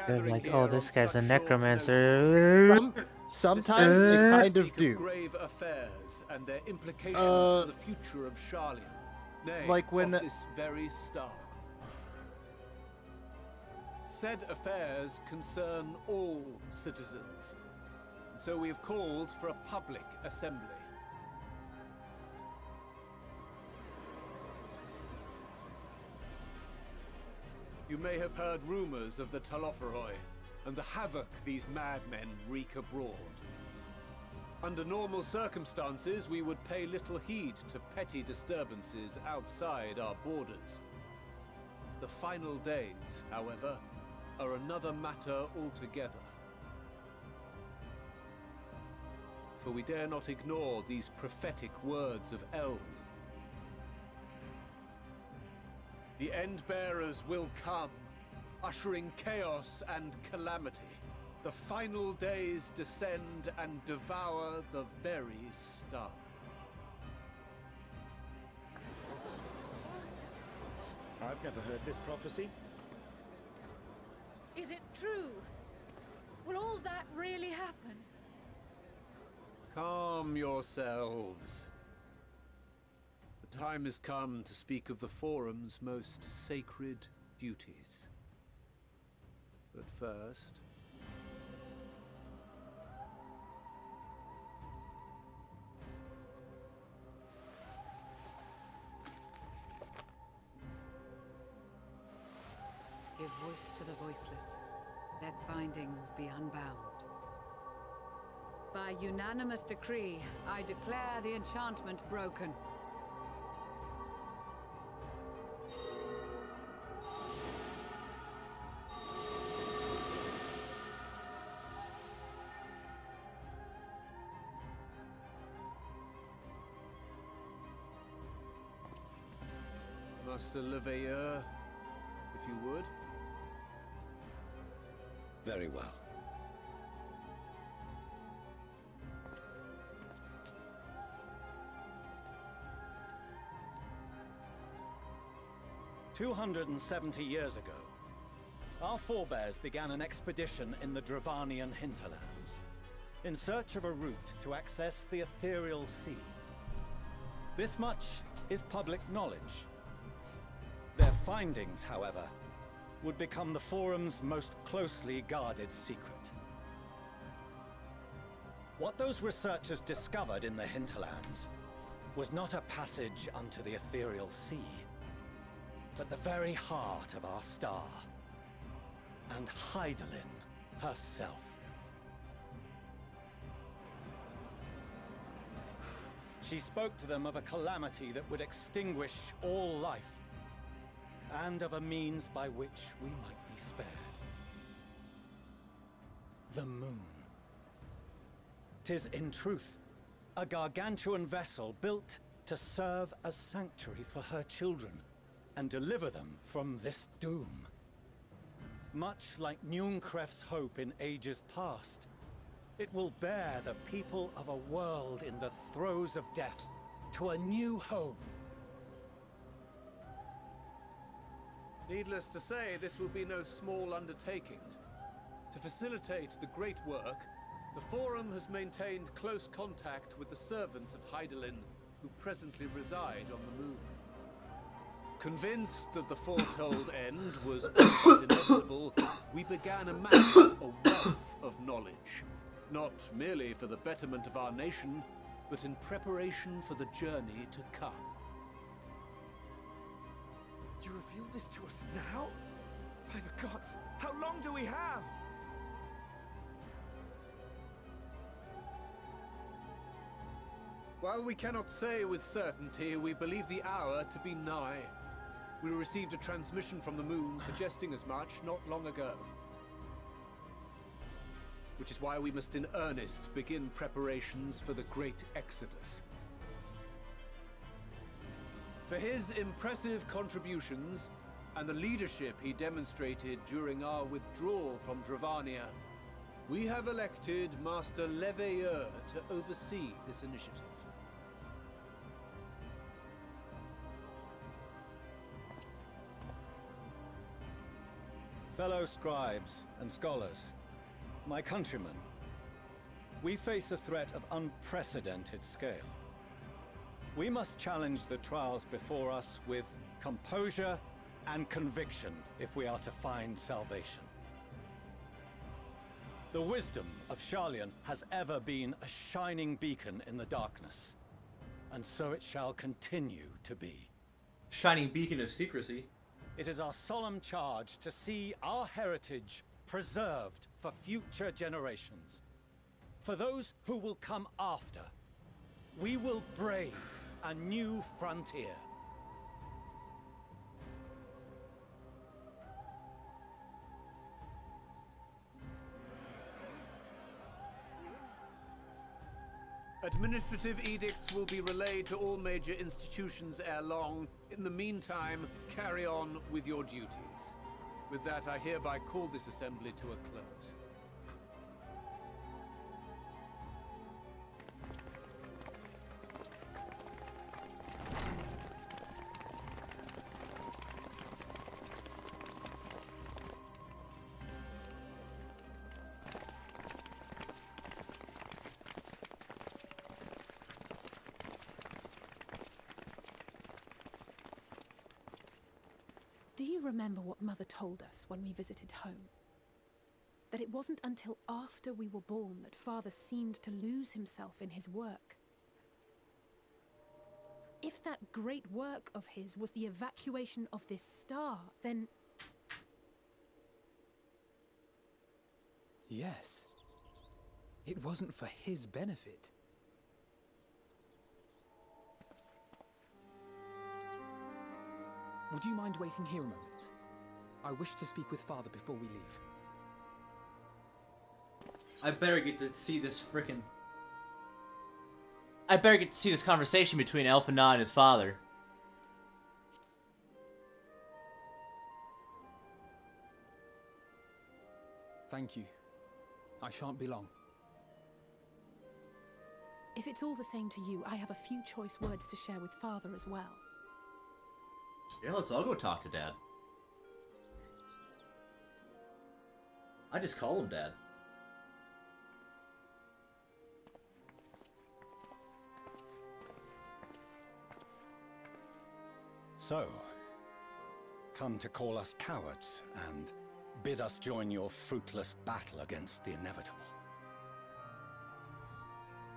They're like, oh, this guy's a necromancer. Sometimes they kind of do. Grave affairs and their implications for the future of Sharlayan. Nay, like when of this very star. Said affairs concern all citizens, and so we have called for a public assembly. You may have heard rumors of the Talopheroi and the havoc these madmen wreak abroad. Under normal circumstances, we would pay little heed to petty disturbances outside our borders. The final days, however, are another matter altogether. For we dare not ignore these prophetic words of Eld. The Endbearers will come, ushering chaos and calamity. The final days descend and devour the very star. I've never heard this prophecy. Is it true? Will all that really happen? Calm yourselves. The time has come to speak of the Forum's most sacred duties. But first... Give voice to the voiceless. Let bindings be unbound. By unanimous decree, I declare the enchantment broken. Master Leveilleur, if you would. Very well. "270 years ago, our forebears began an expedition in the Dravanian hinterlands, in search of a route to access the ethereal sea. This much is public knowledge. Their findings, however, would become the Forum's most closely guarded secret. What those researchers discovered in the hinterlands was not a passage unto the ethereal sea, but the very heart of our star, and Hydaelyn herself. She spoke to them of a calamity that would extinguish all life, and of a means by which we might be spared. The moon. 'Tis in truth a gargantuan vessel built to serve as sanctuary for her children and deliver them from this doom. Much like Nunkref's hope in ages past, it will bear the people of a world in the throes of death to a new home. Needless to say, this will be no small undertaking. To facilitate the great work, the Forum has maintained close contact with the servants of Hydaelyn, who presently reside on the moon. Convinced that the foretold end was inevitable, we began amassing a wealth of knowledge, not merely for the betterment of our nation, but in preparation for the journey to come. You reveal this to us now? By the gods, how long do we have? While we cannot say with certainty, we believe the hour to be nigh. We received a transmission from the moon suggesting as much not long ago. Which is why we must in earnest begin preparations for the great exodus. For his impressive contributions and the leadership he demonstrated during our withdrawal from Dravania, we have elected Master Leveilleur to oversee this initiative. Fellow scribes and scholars, my countrymen, we face a threat of unprecedented scale. We must challenge the trials before us with composure and conviction if we are to find salvation. The wisdom of Sharlayan has ever been a shining beacon in the darkness, and so it shall continue to be. Shining beacon of secrecy. It is our solemn charge to see our heritage preserved for future generations. For those who will come after, we will brave a new frontier. Administrative edicts will be relayed to all major institutions ere long. In the meantime, carry on with your duties. With that, I hereby call this assembly to a close. Do you remember what Mother told us when we visited home? That it wasn't until after we were born that Father seemed to lose himself in his work. If that great work of his was the evacuation of this star, then... Yes. It wasn't for his benefit. Would you mind waiting here a moment? I wish to speak with Father before we leave. I better get to see this frickin'... I better get to see this conversation between Elfana and his father. Thank you. I shan't be long. If it's all the same to you, I have a few choice words to share with Father as well. Yeah, let's all go talk to Dad. I just call him Dad. So, come to call us cowards and bid us join your fruitless battle against the inevitable.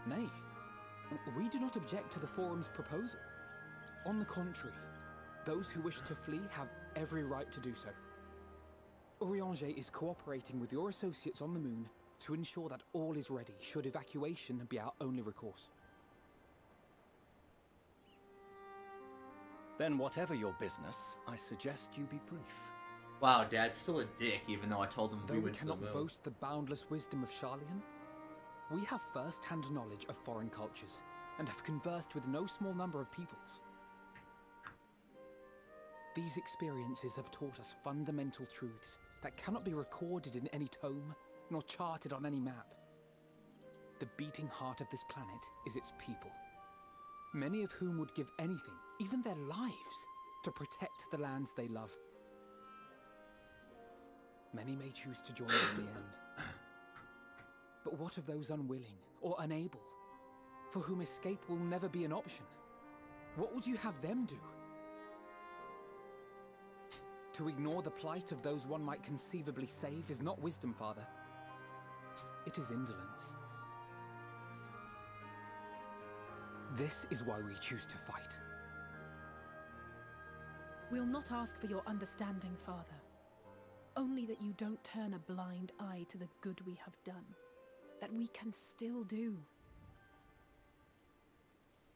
Nay, we do not object to the Forum's proposal. On the contrary, those who wish to flee have every right to do so. Urianger is cooperating with your associates on the moon to ensure that all is ready should evacuation be our only recourse. Then whatever your business, I suggest you be brief. Wow, Dad's still a dick, even though I told him we went to the moon. Though we cannot boast the boundless wisdom of Sharlayan, we have first-hand knowledge of foreign cultures, and have conversed with no small number of peoples. These experiences have taught us fundamental truths that cannot be recorded in any tome, nor charted on any map. The beating heart of this planet is its people, many of whom would give anything, even their lives, to protect the lands they love. Many may choose to join in the end. But what of those unwilling or unable, for whom escape will never be an option? What would you have them do? To ignore the plight of those one might conceivably save is not wisdom, Father. It is indolence. This is why we choose to fight. We'll not ask for your understanding, Father. Only that you don't turn a blind eye to the good we have done. That we can still do.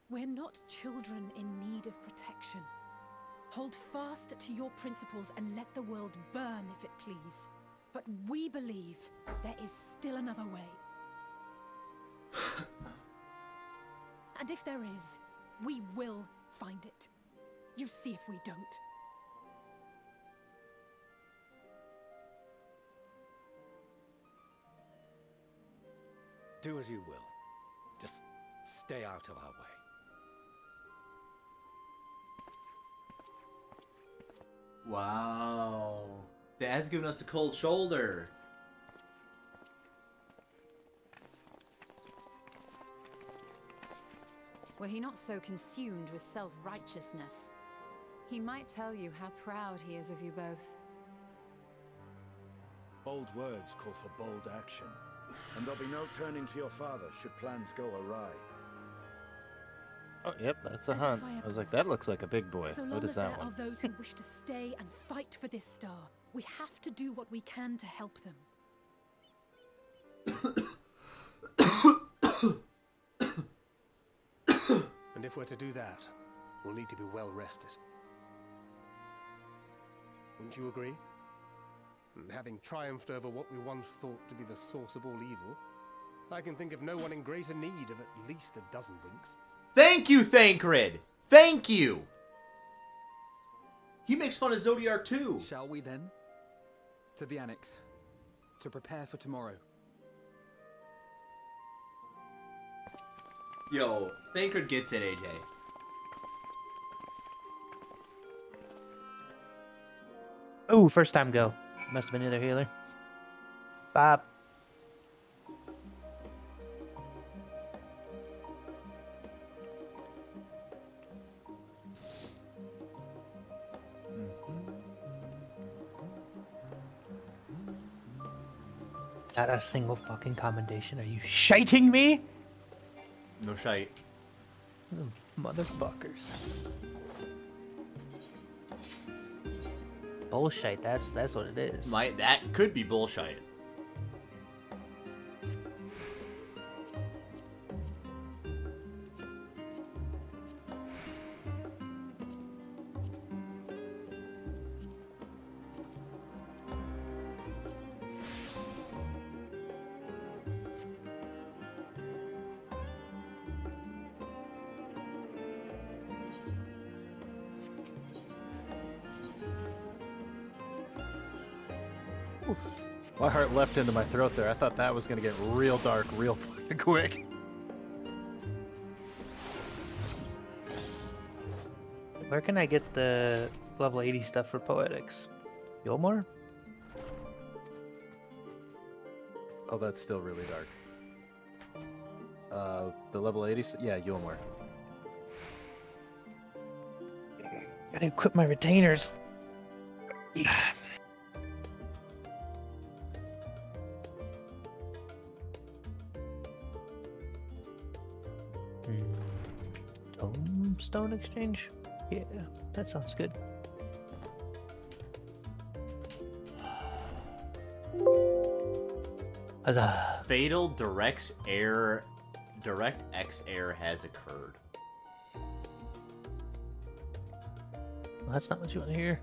We're not children in need of protection. Hold fast to your principles and let the world burn if it please. But we believe there is still another way. And if there is, we will find it. You see if we don't. Do as you will. Just stay out of our way. Wow. Dad's giving us the cold shoulder. Were he not so consumed with self-righteousness, he might tell you how proud he is of you both. Bold words call for bold action. And there'll be no turning to your father should plans go awry. Oh, yep, that's a As if hunt. I I ever was like, that looks like a big boy. So long What as is there that are one? those who wish to stay and fight for this star, we have to do what we can to help them. And if we're to do that, we'll need to be well rested. Wouldn't you agree? And having triumphed over what we once thought to be the source of all evil, I can think of no one in greater need of at least a dozen winks. Thank you, Thancred! Thank you! He makes fun of Zodiac too. Shall we then? To the annex. To prepare for tomorrow. Yo, Thancred gets it, AJ. Ooh, first time go. Must have been the other healer. Bob. Not a single fucking commendation. Are you shiting me? No shite. Motherfuckers. Bullshit, that's what it is. That could be bullshit. My heart leapt into my throat there. I thought that was gonna get real dark real fucking quick. Where can I get the level 80 stuff for poetics? Yolmore? Oh, that's still really dark. The level 80, yeah, Yulmore. Gotta equip my retainers. Stone exchange? Yeah, that sounds good. A fatal direct X error has occurred. Well, that's not what you want to hear.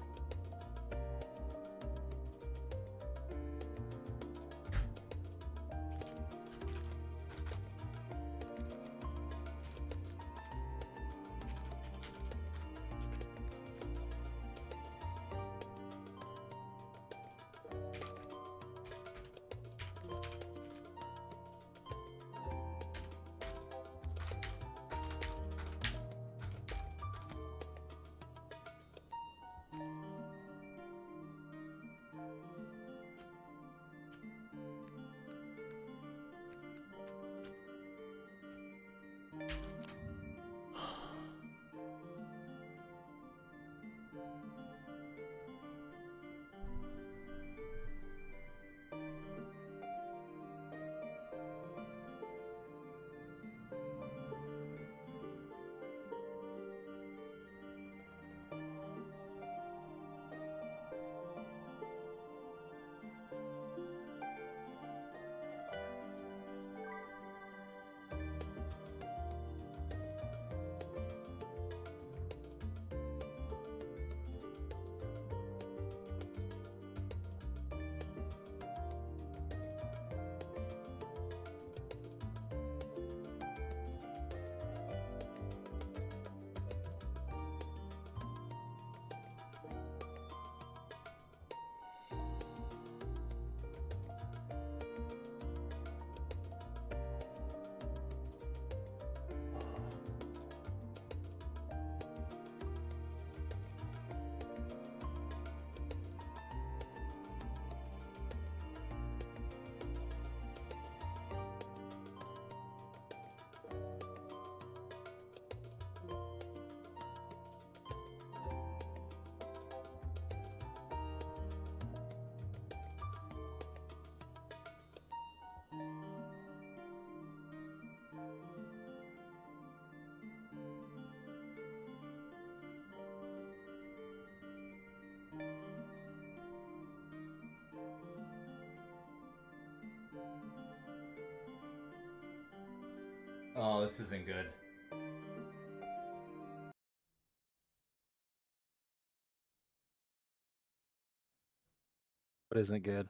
Oh, this isn't good. What isn't good?